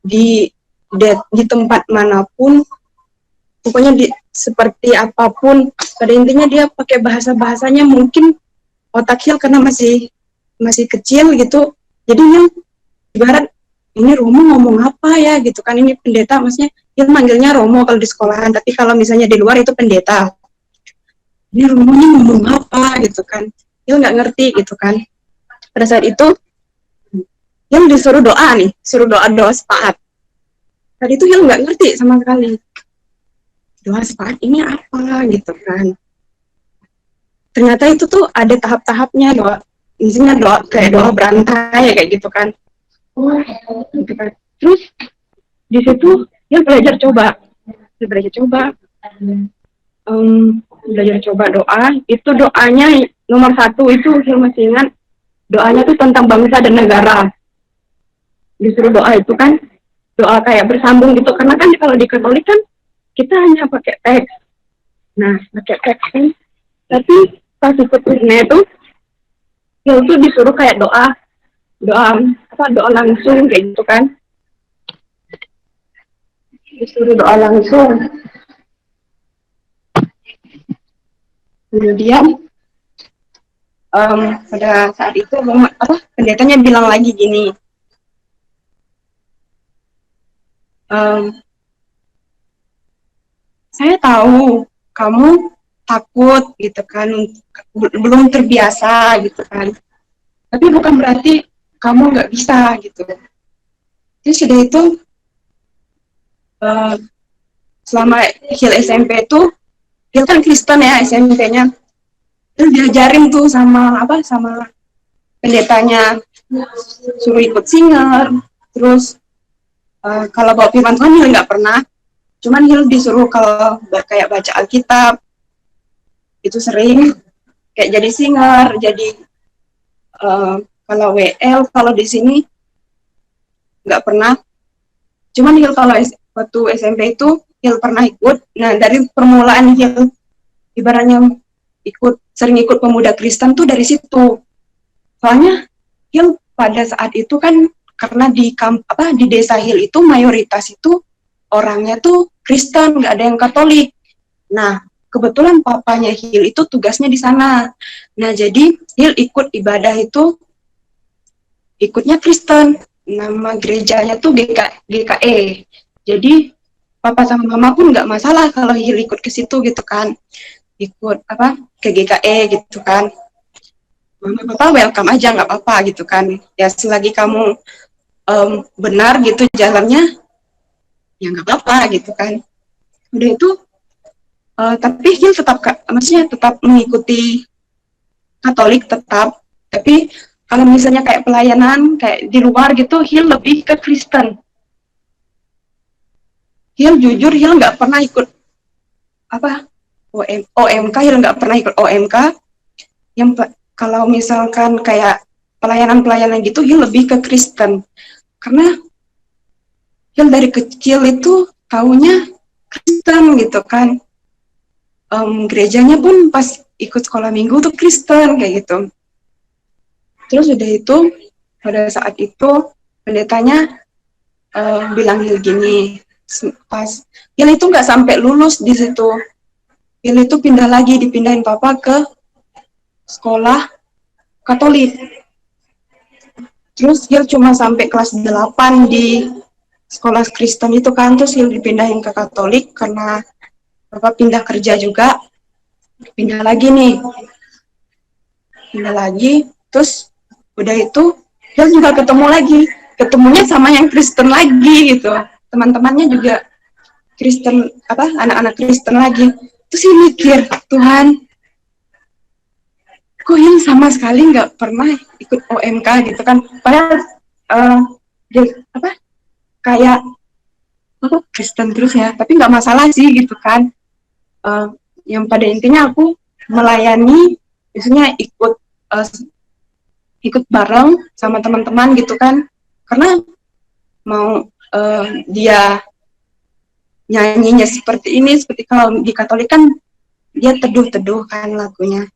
di tempat manapun, pokoknya seperti apapun, pada intinya dia pakai bahasanya mungkin otak Hill karena masih kecil gitu, jadi yang ibarat ini Romo ngomong apa ya gitu kan, ini pendeta, maksudnya Hill manggilnya Romo kalau di sekolahan, tapi kalau misalnya di luar itu pendeta. Ini Romonya ngomong apa gitu kan, Hill nggak ngerti gitu kan. Pada saat itu Hill disuruh doa sepaat. Tadi itu Hill nggak ngerti sama sekali, doa sepaat ini apa gitu kan. Ternyata itu tuh ada tahap-tahapnya, doa isinya kayak doa berantai kayak gitu kan. Gitu kan. Terus di situ dia belajar coba doa. Itu doanya nomor 1 itu Hill masih ingat, doanya tuh tentang bangsa dan negara. Disuruh doa itu kan doa kayak bersambung gitu, karena kan kalau di Katolik kan kita hanya pakai teks. Nah, pakai teks kan, tapi pas ikutnya itu Hill tuh disuruh kayak doa langsung kayak gitu kan. Disuruh doa langsung. Kemudian pada saat itu pendetanya bilang lagi gini, saya tahu kamu takut gitu kan, belum terbiasa gitu kan, tapi bukan berarti kamu nggak bisa gitu. Jadi sudah itu selama Hill SMP itu, Hill kan Kristen ya SMP-nya, terus diajarin tuh sama pendetanya, suruh ikut singer, terus kalau bawa firman Tuhan Hill nggak pernah, cuman Hill disuruh kalau kayak baca Alkitab itu sering, kayak jadi singer, jadi kalau WL, kalau di sini nggak pernah. Cuman Hill kalau waktu SMP itu Hill pernah ikut. Nah, dari permulaan Hill ibaratnya sering ikut pemuda Kristen tuh dari situ. Soalnya Hill pada saat itu kan karena di desa Hill itu mayoritas itu orangnya tuh Kristen, nggak ada yang Katolik. Nah, kebetulan papanya Hill itu tugasnya di sana. Nah, jadi Hill ikut ibadah itu ikutnya Kristen. Nama gerejanya tuh GKE. Jadi papa sama mama pun nggak masalah kalau Hill ikut ke situ gitu kan, ikut ke GKE gitu kan. Mama papa welcome aja, nggak apa-apa gitu kan. Ya selagi kamu benar gitu jalannya, ya nggak apa-apa gitu kan. Udah itu tapi Hill tetap mengikuti
Katolik tetap, tapi kalau misalnya kayak pelayanan kayak di luar gitu, Hil lebih ke Kristen. Hil jujur Hil nggak pernah ikut apa OMK, Hil nggak pernah ikut OMK. Kalau misalkan kayak pelayanan gitu, Hil lebih ke Kristen karena Hil dari kecil itu taunya Kristen gitu kan. Gerejanya pun pas ikut sekolah minggu tuh Kristen kayak gitu. Terus udah itu pada saat itu pendetanya bilang Hil gini, pas Hil itu nggak sampai lulus di situ. Hil itu dipindahin papa ke sekolah Katolik. Terus Hil cuma sampai kelas 8 di sekolah Kristen itu kan, terus Hil dipindahin ke Katolik karena papa pindah kerja juga. Pindah lagi, terus udah itu Hil juga ketemunya sama yang Kristen lagi gitu, teman-temannya juga Kristen, anak-anak Kristen lagi. Terus Hil mikir, Tuhan, kok Hil sama sekali nggak pernah ikut OMK gitu kan, padahal kayak Kristen terus ya, tapi nggak masalah sih gitu kan. Yang pada intinya aku melayani, biasanya ikut bareng sama teman-teman gitu kan, karena mau dia nyanyinya seperti ini, seperti kalau di Katolik kan dia teduh-teduh kan lagunya,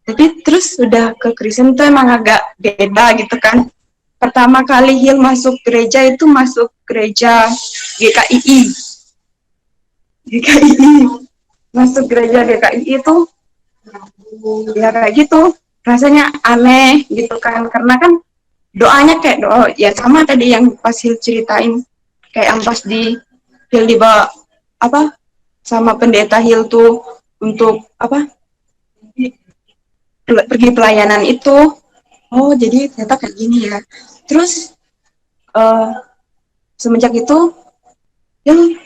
tapi terus udah ke Kristen tuh emang agak beda gitu kan. Pertama kali Hil masuk gereja itu masuk gereja GKII. Masuk gereja GKII itu ya kayak gitu, rasanya aneh gitu kan, karena kan doanya kayak doa ya sama tadi yang pas Hil ceritain, kayak yang pas Hil dibawa sama pendeta Hil tuh untuk pergi pelayanan itu. Oh jadi ternyata kayak gini ya. Terus semenjak itu Hil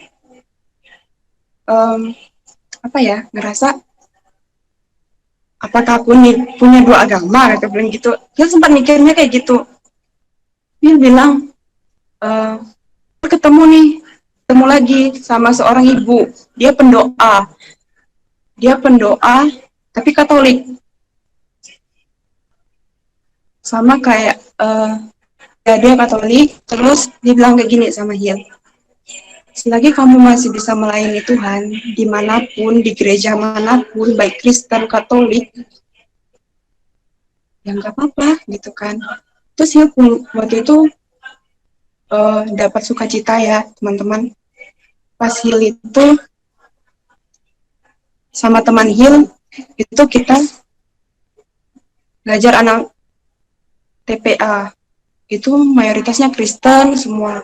ngerasa apakah aku punya dua agama, kata bilang gitu. Hil sempat mikirnya kayak gitu. Hil bilang ketemu lagi sama seorang ibu, dia pendoa tapi Katolik, sama kayak dia Katolik. Terus dia bilang kayak gini sama Hil, selagi kamu masih bisa melayani Tuhan dimanapun, di gereja manapun, baik Kristen, Katolik, ya nggak apa-apa gitu kan. Terus Hil waktu itu dapat sukacita ya teman-teman, pas Hil itu sama teman Hil itu kita belajar anak TPA, itu mayoritasnya Kristen semua.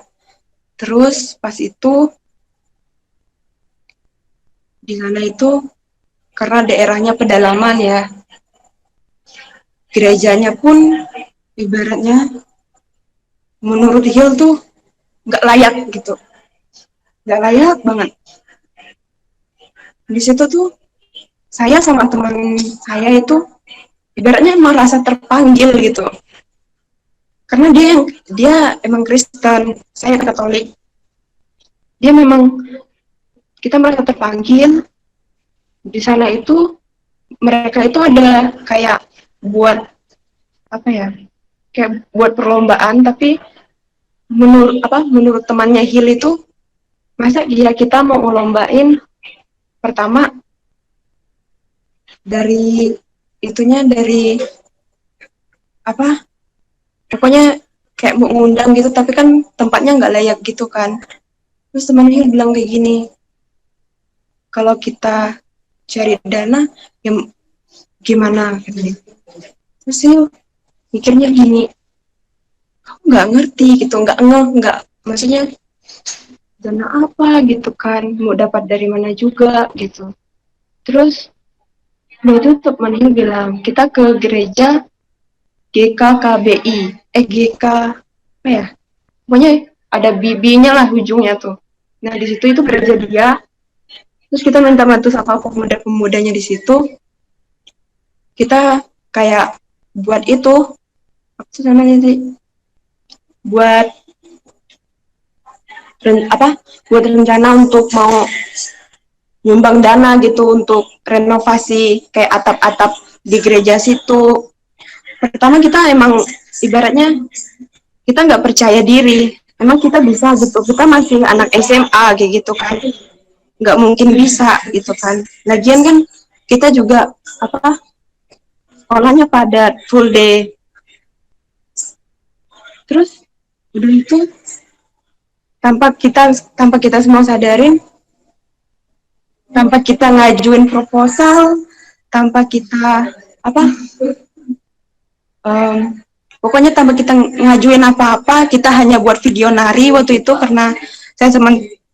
Terus pas itu di sana itu karena daerahnya pedalaman ya, gerejanya pun ibaratnya menurut Hil tuh nggak layak gitu, nggak layak banget. Di situ tuh saya sama teman saya itu ibaratnya merasa terpanggil gitu, karena dia emang Kristen, saya Katolik. Kita merasa terpanggil. Di sana itu mereka itu ada kayak buat kayak buat perlombaan, tapi menurut temannya Hil itu, masa kita mau ngelombain pertama dari pokoknya kayak mau ngundang gitu, tapi kan tempatnya nggak layak gitu kan. Terus temannya bilang kayak gini, kalau kita cari dana ya gimana gitu. Terus sih mikirnya gini, aku nggak ngerti gitu, nggak maksudnya dana apa gitu kan, mau dapat dari mana juga gitu. Terus itu temannya bilang, kita ke gereja GKKBI, GK apa ya, pokoknya ada bibinya lah ujungnya tuh. Nah di situ itu gereja dia. Terus kita minta bantu sama pemuda-pemudanya di situ. Kita kayak buat itu apa sih namanya sih, buat buat rencana untuk mau nyumbang dana gitu untuk renovasi kayak atap-atap di gereja situ. Pertama kita emang ibaratnya kita nggak percaya diri, emang kita bisa gitu, kita masih anak SMA kayak gitu kan, nggak mungkin bisa gitu kan. Lagian kan kita juga sekolahnya padat full day. Terus udah itu tanpa kita semua sadarin, tanpa kita ngajuin proposal, tanpa kita apa um, pokoknya tanpa kita ngajuin apa-apa, kita hanya buat video nari waktu itu karena saya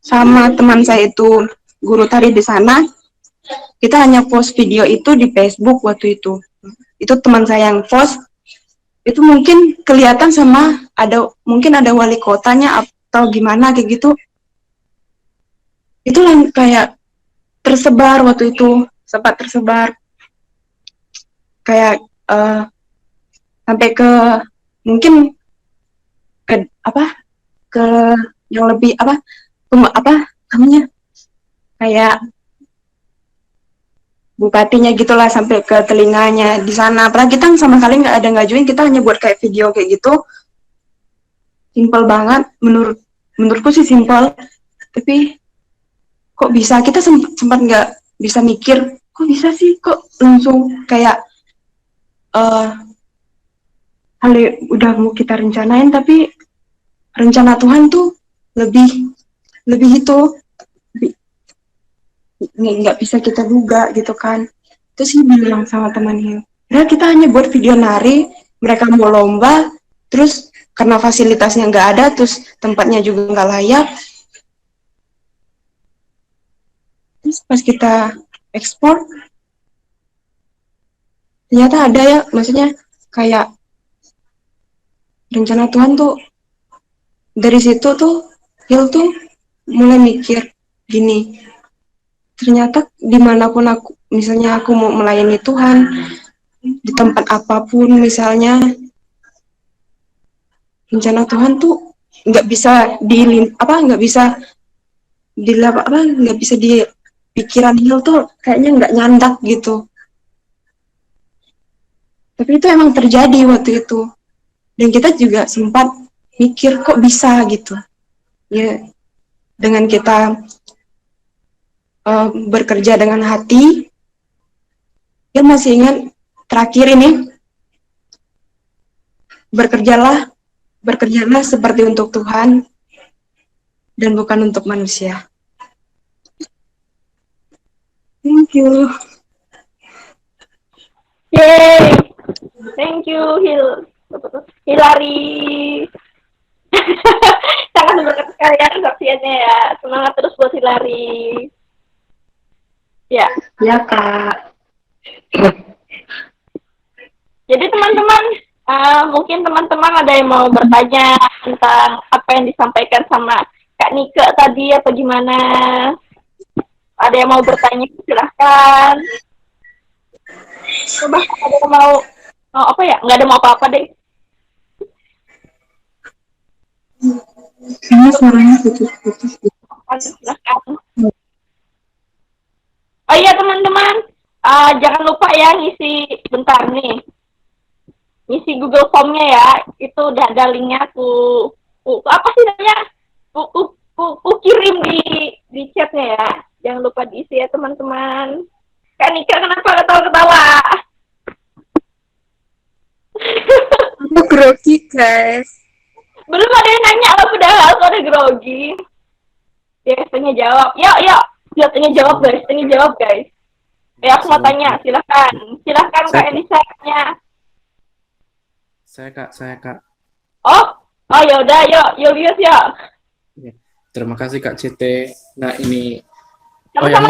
sama teman saya itu guru tari di sana. Kita hanya post video itu di Facebook waktu itu. Itu teman saya yang post. Itu mungkin kelihatan sama mungkin ada wali kotanya atau gimana kayak gitu. Itu kayak tersebar waktu itu, sempat tersebar kayak sampai ke mungkin ke yang lebih namanya kayak bupatinya gitulah, sampai ke telinganya di sana. Padahal kita sama sekali nggak ada ngajuin, kita hanya buat kayak video kayak gitu, simple banget. Menurutku sih simple, tapi kok bisa, kita sempat nggak bisa mikir kok bisa sih, kok langsung kayak hal udah mau kita rencanain, tapi rencana Tuhan tuh lebih itu nggak bisa kita duga gitu kan. Terus sih bilang sama temannya, ya kita hanya buat video nari, mereka mau lomba, terus karena fasilitasnya nggak ada, terus tempatnya juga nggak layak. Terus pas kita ekspor, ternyata ada ya, maksudnya kayak rencana Tuhan tuh. Dari situ tuh Hil tuh mulai mikir gini, ternyata dimanapun misalnya aku mau melayani Tuhan, di tempat apapun misalnya, rencana Tuhan tuh nggak bisa nggak bisa di pikiran Hil tuh kayaknya nggak nyandak gitu. Tapi itu emang terjadi waktu itu, dan kita juga sempat mikir kok bisa gitu ya, dengan kita bekerja dengan hati. Dia masih ingat terakhir ini, bekerjalah seperti untuk Tuhan dan bukan untuk manusia. Thank you.
Yay! Thank you, Hilary. Sangat berkat sekali ya kesaksiannya ya. Semangat terus buat Hilary. Ya.
Ya, Kak.
Jadi teman-teman, mungkin teman-teman ada yang mau bertanya tentang apa yang disampaikan sama Kak Nike tadi apa gimana? Ada yang mau bertanya, silahkan. Coba ada yang mau apa ya? Nggak ada mau apa-apa deh.
Ini suaranya putus-putus.
Silahkan. Oh iya teman-teman, jangan lupa ya ngisi bentar nih. Ngisi Google Form-nya ya. Itu udah ada linknya apa sih namanya? Ku kirim di chatnya ya. Jangan lupa diisi ya teman-teman. Kak Nika kenapa ketawa-ketawa?
Aku grogi, guys.
Belum ada yang nanya apa padahal aku ada grogi. Ya, setengah jawab. Yuk. Setengah jawab guys. Ya, aku mau tanya, silahkan Kak Elisa tanya.
Saya Kak.
Oh ya udah, yuk.
Ya. Terima kasih Kak CT. Nah ini,
Sama-sama.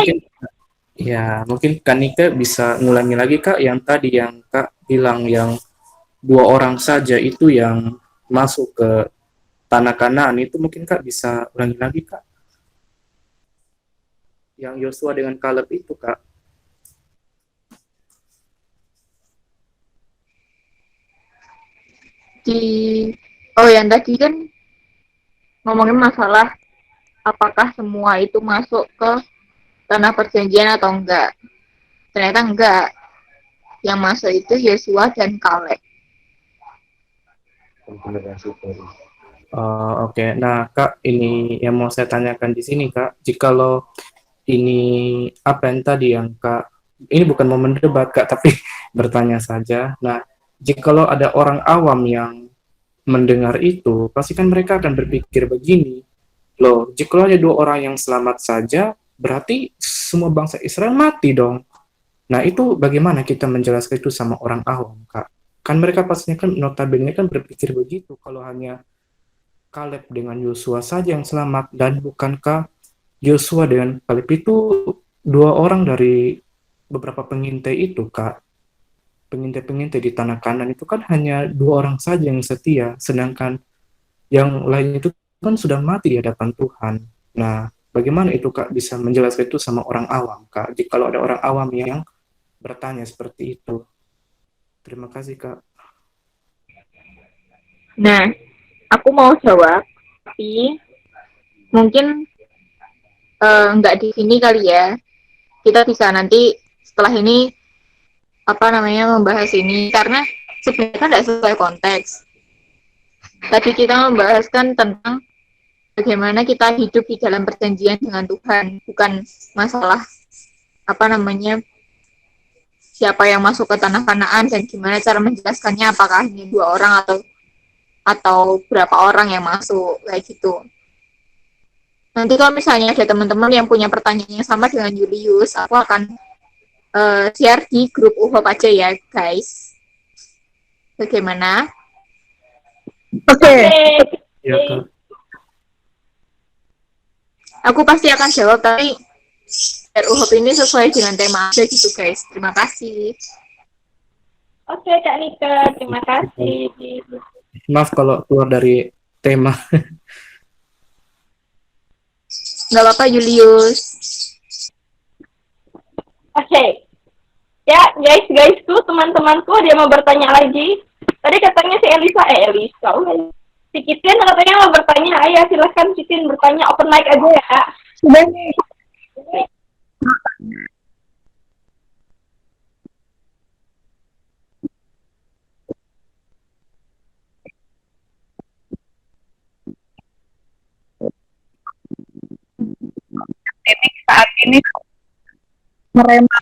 mungkin Kak Nika bisa ngulangi lagi Kak yang tadi yang Kak bilang yang 2 orang saja itu yang masuk ke tanah Kanaan itu, mungkin Kak bisa ulangi lagi Kak. Yang Yosua dengan Kaleb itu Kak.
yang tadi kan ngomongin masalah apakah semua itu masuk ke tanah perjanjian atau enggak. Ternyata enggak. Yang masuk itu Yosua dan Kaleb.
Oke. Nah, Kak, ini yang mau saya tanyakan di sini, Kak. Jikalau ini apa yang tadi yang Kak, ini bukan momen debat, Kak, tapi bertanya saja. Nah, jikalau ada orang awam yang mendengar itu, pasti kan mereka akan berpikir begini, loh, jikalau ada dua orang yang selamat saja, berarti semua bangsa Israel mati dong. Nah, itu bagaimana kita menjelaskan itu sama orang awam, Kak? Kan mereka pastinya kan notabene kan berpikir begitu, kalau hanya Kaleb dengan Yosua saja yang selamat, dan bukankah Yosua dengan Kaleb itu dua orang dari beberapa pengintai itu, Kak? Pengintai-pengintai di tanah Kanan itu kan hanya dua orang saja yang setia, sedangkan yang lain itu kan sudah mati di hadapan Tuhan. Nah, bagaimana itu, Kak, bisa menjelaskan itu sama orang awam, Kak? Jika kalau ada orang awam yang bertanya seperti itu. Terima kasih, Kak.
Nah, aku mau jawab, tapi mungkin nggak di sini kali ya. Kita bisa nanti setelah ini membahas ini, karena sebenarnya kan nggak sesuai konteks. Tadi kita membahaskan tentang bagaimana kita hidup di dalam perjanjian dengan Tuhan, bukan masalah siapa yang masuk ke tanah Kanaan dan gimana cara menjelaskannya, apakah ini 2 orang atau berapa orang yang masuk, kayak gitu. Nanti kalau misalnya ada teman-teman yang punya pertanyaan yang sama dengan Julius, aku akan share di grup UHOP aja ya, guys. Bagaimana?
Oke.
Ya, Kak.
Aku pasti akan jawab, tapi UHOP ini sesuai dengan tema aja gitu, guys. Terima kasih.
Oke, Kak Nika, terima kasih.
Maaf kalau keluar dari tema.
Nggak apa-apa, Julius.
Oke. Ya, guysku, teman-temanku, dia mau bertanya lagi. Tadi katanya si Elisa. Si Kitin katanya mau bertanya. Ayo, silahkan Kitin bertanya. Open mic aja ya, Kak.
Sudah. Ini saat ini meremah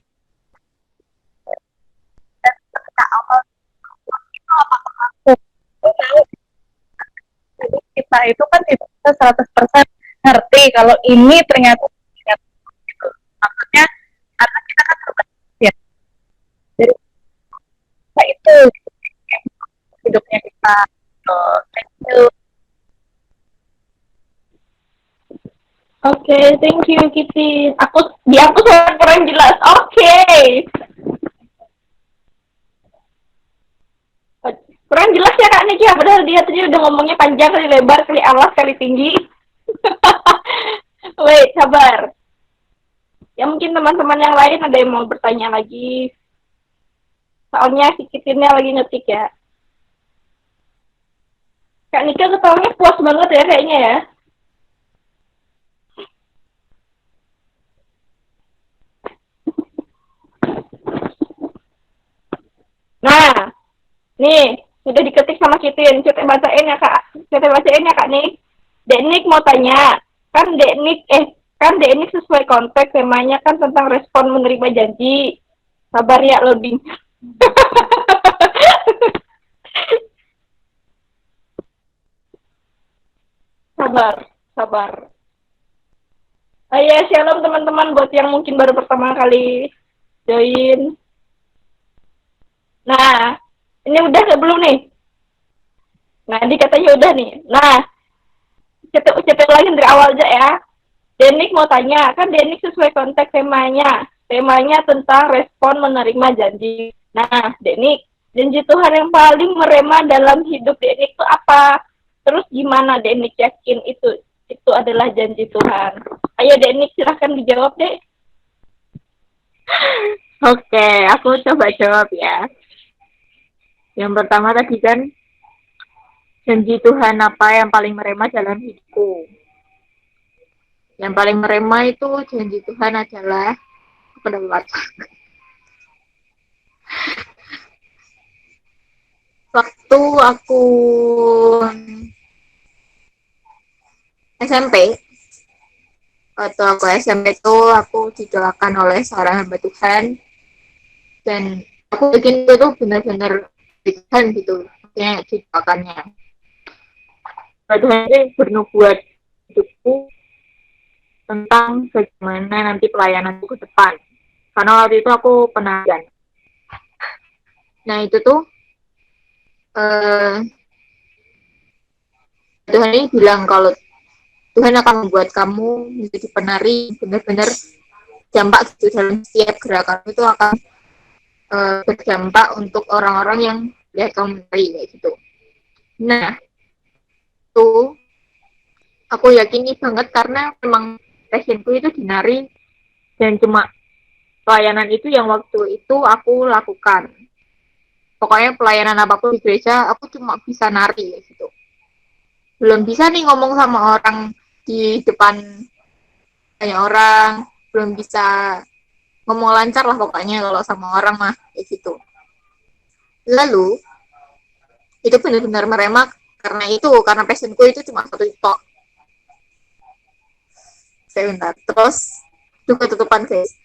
kita itu kan tidak bisa 100% ngerti kalau ini ternyata gitu. Maksudnya karena kita kan terbatas ya, jadi kita itu hidupnya kita. Thank you.
Oke, thank you, Kitin. Aku sangat kurang jelas. Oke. Kurang jelas ya Kak Niki, padahal dia tadi udah ngomongnya panjang kali lebar, kali alas, kali tinggi. Wait, sabar. Ya mungkin teman-teman yang lain ada yang mau bertanya lagi. Soalnya si Kitinnya lagi ngetik ya. Kak Nika ketawanya puas banget ya kayaknya ya. Nah, nih, sudah diketik sama Kitin. Coba bacain ya Kak nih. Deknik mau tanya, kan Deknik sesuai konteks temanya kan tentang respon menerima janji. Sabar ya loading. Sabar. Ayo, shalom teman-teman buat yang mungkin baru pertama kali join. Nah, ini udah nggak belum nih? Nah, ini katanya udah nih. Nah, ucapin lagi dari awal aja ya. Denik mau tanya, kan Denik sesuai konteks temanya. Temanya tentang respon menerima janji. Nah, Denik, janji Tuhan yang paling merema dalam hidup Denik itu apa? Terus gimana Denik yakin itu adalah janji Tuhan? Ayo Denik, silahkan dijawab deh.
Oke, aku coba jawab ya. Yang pertama tadi kan janji Tuhan apa yang paling merema dalam hidupku. Yang paling merema itu janji Tuhan adalah pada waktu aku SMP. Waktu aku SMP itu aku didoakan oleh seorang hamba Tuhan, dan aku yakin itu tuh benar-benar Tuhan gitu, maksudnya didoakannya. Tuhan ini bernubuat hidupku tentang bagaimana nanti pelayananku ke depan. Karena waktu itu aku penagihan. Nah itu tuh Tuhan ini bilang kalau Tuhan akan membuat kamu menjadi penari benar-benar dampak gitu dalam setiap gerakan itu akan berdampak untuk orang-orang yang lihat kamu menari kayak gitu. Nah, tuh aku yakini banget karena memang passionku itu di nari dan cuma pelayanan itu yang waktu itu aku lakukan. Pokoknya pelayanan apapun di gereja aku cuma bisa nari kayak gitu. Belum bisa nih ngomong sama orang di depan banyak orang, belum bisa ngomong lancar lah pokoknya kalau sama orang mah kayak gitu. Lalu itu benar-benar meremak karena passionku itu cuma satu itu. Sebentar, terus itu ketutupan guys.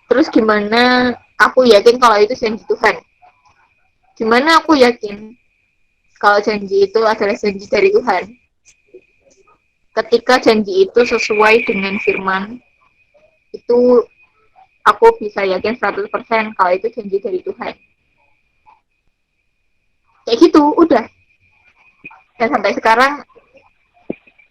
Terus gimana aku yakin kalau itu janji Tuhan? Gimana aku yakin kalau janji itu adalah janji dari Tuhan? Ketika janji itu sesuai dengan firman, itu aku bisa yakin 100% kalau itu janji dari Tuhan. Kayak gitu, udah. Dan sampai sekarang,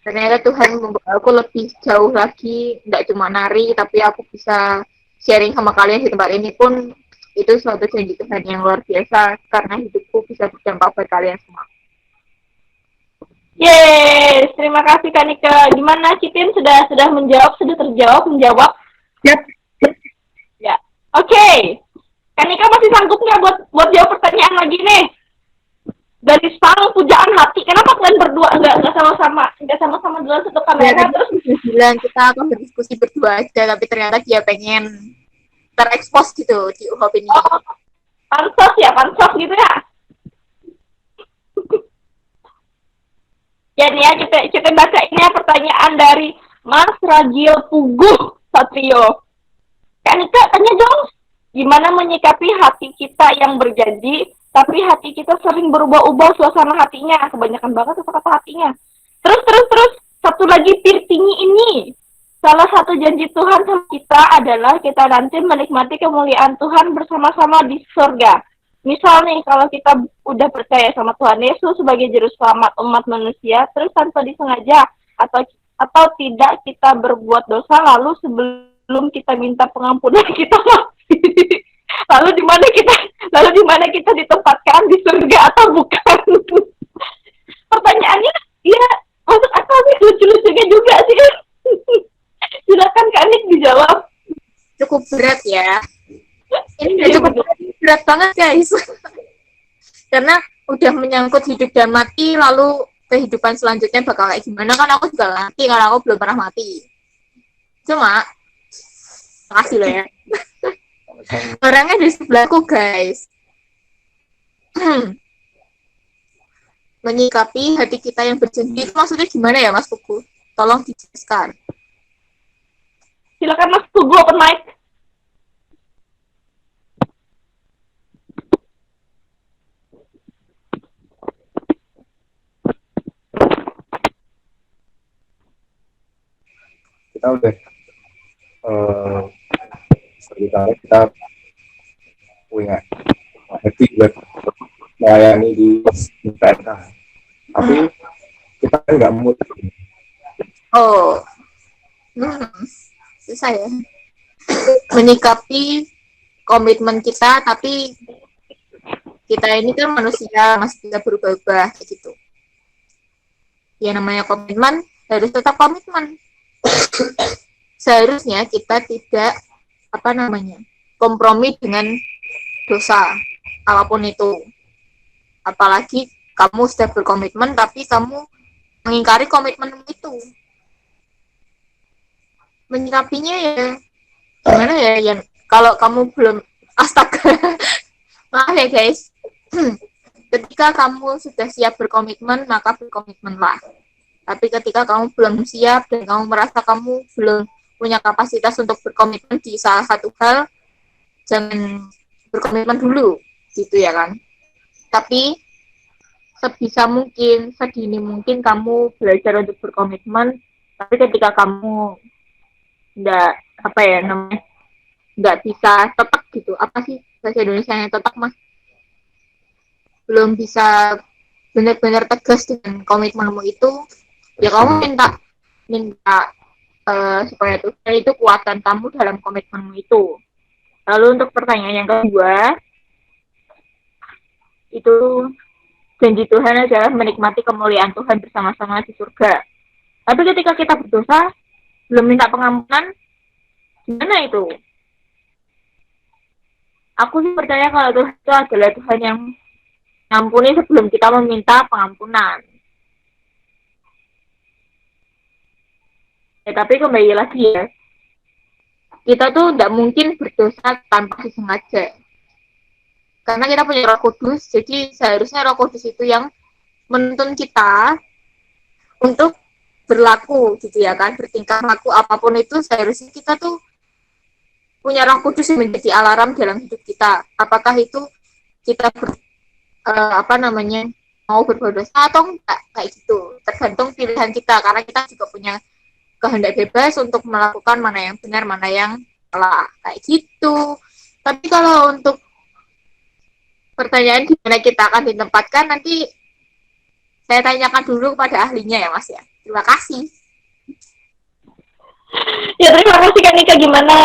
ternyata Tuhan membawa aku lebih jauh lagi, nggak cuma nari, tapi aku bisa sharing sama kalian di tempat ini pun, itu suatu janji Tuhan yang luar biasa, karena hidupku bisa berdampak buat kalian semua.
Yes, terima kasih Kak Nika. Gimana Citin sudah menjawab?
Yap.
Ya, oke. Kak Nika masih sanggup nggak buat jawab pertanyaan lagi nih? Dari sang pujaan hati, kenapa kalian berdua nggak sama-sama dulu satu kamera terus
bilang kita akan berdiskusi berdua aja, tapi ternyata dia pengen terekspos gitu di UHOP ini.
Oh, pansos gitu ya. Ya nih ya, kita baca ini ya pertanyaan dari Mas Ragil Puguh Satrio. Kan Nika tanya dong, gimana menyikapi hati kita yang berjanji, tapi hati kita sering berubah-ubah suasana hatinya. Kebanyakan banget tuh kata hatinya. Terus, satu lagi tinggi ini. Salah satu janji Tuhan sama kita adalah kita nanti menikmati kemuliaan Tuhan bersama-sama di surga. Misal nih, kalau kita udah percaya sama Tuhan Yesus sebagai juru selamat umat manusia, terus tanpa disengaja atau tidak kita berbuat dosa, lalu sebelum kita minta pengampunan kita mati. Lalu di mana kita ditempatkan, di surga atau bukan? Pertanyaannya, ya masuk akal sih, lucu-lucunya juga sih. Silakan Kak Nik dijawab.
Cukup berat ya. Ini cukup berat banget guys. Karena udah menyangkut hidup dan mati, lalu kehidupan selanjutnya bakal kayak gimana kan aku juga ngerti karena aku belum pernah mati. Cuma, makasih loh ya. Orangnya di sebelahku guys. Menyikapi hati kita yang berjanji itu maksudnya gimana ya Mas Pugu? Tolong dijelaskan.
Silakan Mas Pugu open mic.
Kita udah kita punya hati buat melayani di PMK, tapi kita nggak memutus.
Oh, susah ya. Menyikapi komitmen kita, tapi kita ini kan manusia masih bisa berubah-ubah kayak gitu. Ya namanya komitmen harus tetap komitmen. Seharusnya kita tidak kompromi dengan dosa apapun itu. Apalagi kamu sudah berkomitmen tapi kamu mengingkari komitmen itu. Menyikapinya ya gimana ya, Yan? Kalau kamu belum, astaga, maaf ya guys. Ketika kamu sudah siap berkomitmen, maka berkomitmenlah. Tapi ketika kamu belum siap dan kamu merasa kamu belum punya kapasitas untuk berkomitmen di salah satu hal, jangan berkomitmen dulu, gitu ya kan. Tapi sebisa mungkin, sedini mungkin kamu belajar untuk berkomitmen. Tapi ketika kamu nggak bisa tetap gitu, apa sih bahasa Indonesia yang tetap, mas, belum bisa benar-benar tegas dengan komitmenmu itu, ya kamu minta supaya Tuhan itu kuatkan kamu dalam komitmenmu itu. Lalu untuk pertanyaan yang kedua, itu janji Tuhan adalah menikmati kemuliaan Tuhan bersama-sama di surga. Tapi ketika kita berdosa, belum minta pengampunan, gimana itu? Aku sih percaya kalau Tuhan itu adalah Tuhan yang ngampuni sebelum kita meminta pengampunan. Ya, tapi kembali lagi ya, kita tuh tidak mungkin berdosa tanpa disengaja. Karena kita punya Roh Kudus, jadi seharusnya Roh Kudus itu yang menuntun kita untuk berlaku gitu ya kan, bertingkah laku apapun itu, seharusnya kita tuh punya Roh Kudus yang menjadi alarm dalam hidup kita. Apakah itu kita mau berbuat dosa atau enggak, kayak gitu. Tergantung pilihan kita, karena kita juga punya kehendak bebas untuk melakukan mana yang benar, mana yang salah, kayak gitu. Tapi kalau untuk pertanyaan gimana kita akan ditempatkan, nanti saya tanyakan dulu kepada ahlinya ya, Mas ya. Terima kasih.
Ya, terima kasih Kak Nika. Gimana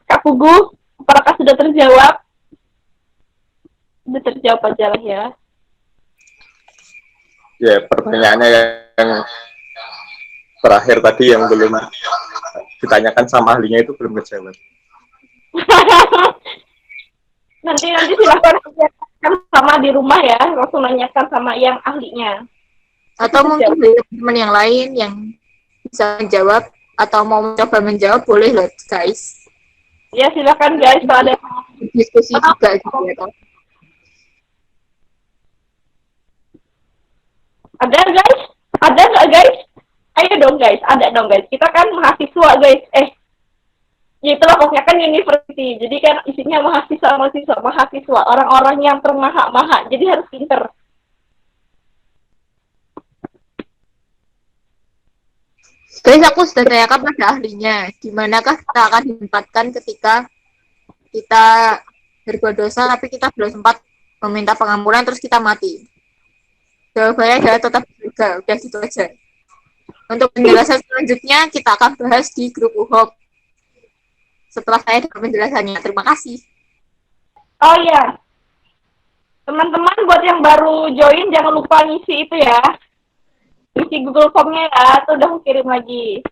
Kak Pugu? Apakah sudah terjawab? Sudah terjawab aja lah ya.
Ya, pertanyaannya yang terakhir tadi yang belum ditanyakan sama ahlinya itu belum kejawab.
nanti silahkan tanyakan sama di rumah ya, langsung nanyakan sama yang ahlinya.
Atau mungkin dari teman yang lain yang bisa menjawab atau mau mencoba menjawab, boleh loh guys.
Ya silakan guys, kalau ada
diskusi juga gitu ya kan.
Ada guys? Ada nggak guys? Ayo dong guys, ada dong guys. Kita kan mahasiswa guys. Ya itulah pokoknya kan university. Jadi kan isinya mahasiswa, orang-orang yang termahak-mahak. Jadi harus pinter.
Guys, aku sudah tanyakan pada ahlinya, di manakah kita akan ditempatkan ketika kita berbuat dosa tapi kita belum sempat meminta pengampunan terus kita mati. Jawabannya adalah tetap surga, udah gitu aja. Untuk penjelasan selanjutnya kita akan bahas di grup UHOP setelah saya dapat penjelasannya. Terima kasih.
Oh iya, teman-teman buat yang baru join jangan lupa ngisi itu ya, isi Google Form-nya ya, atau udah kirim lagi.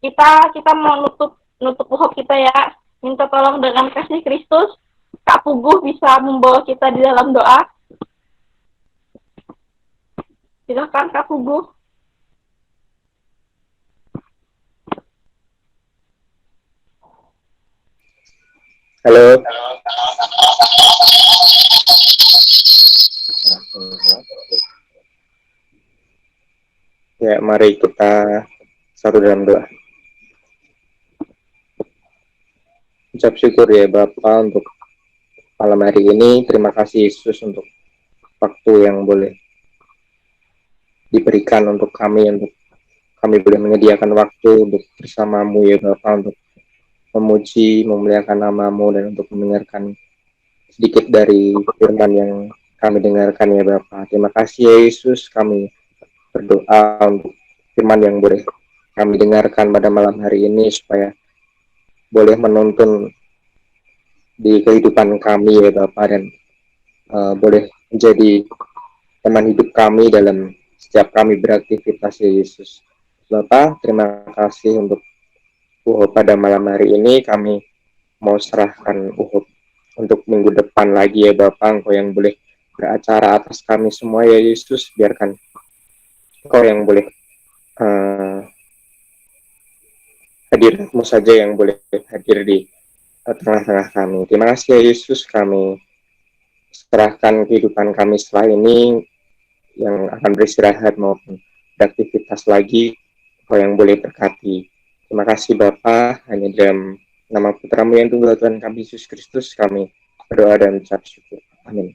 Kita mau nutup UHOP kita ya. Minta tolong dengan kasih Kristus, Kak Puguh bisa membawa kita di dalam doa. Silakan Kak Puguh.
Halo. Ya, mari kita satu dalam doa. Ucap syukur ya Bapa untuk malam hari ini. Terima kasih Yesus untuk waktu yang boleh diberikan untuk kami boleh menyediakan waktu untuk bersamamu ya Bapa, untuk memuji, memuliakan namamu, dan untuk mendengarkan sedikit dari firman yang kami dengarkan ya Bapa. Terima kasih ya Yesus, kami berdoa untuk firman yang boleh kami dengarkan pada malam hari ini supaya boleh menuntun di kehidupan kami ya Bapa, dan boleh menjadi teman hidup kami dalam setiap kami beraktivitas ya Yesus. Bapak, terima kasih untuk UHOP pada malam hari ini. Kami mau serahkan UHOP untuk minggu depan lagi ya Bapak, Engkau yang boleh beracara atas kami semua ya Yesus, biarkan Engkau yang boleh hadirmu saja yang boleh hadir di tengah-tengah kami. Terima kasih ya Yesus, kami serahkan kehidupan kami setelah ini yang akan beristirahat maupun beraktivitas lagi, Engkau yang boleh berkati. Terima kasih Bapa, hanya dalam nama putra-Mu yang tunggal Tuhan kami Yesus Kristus kami berdoa dan ucap syukur. Amin.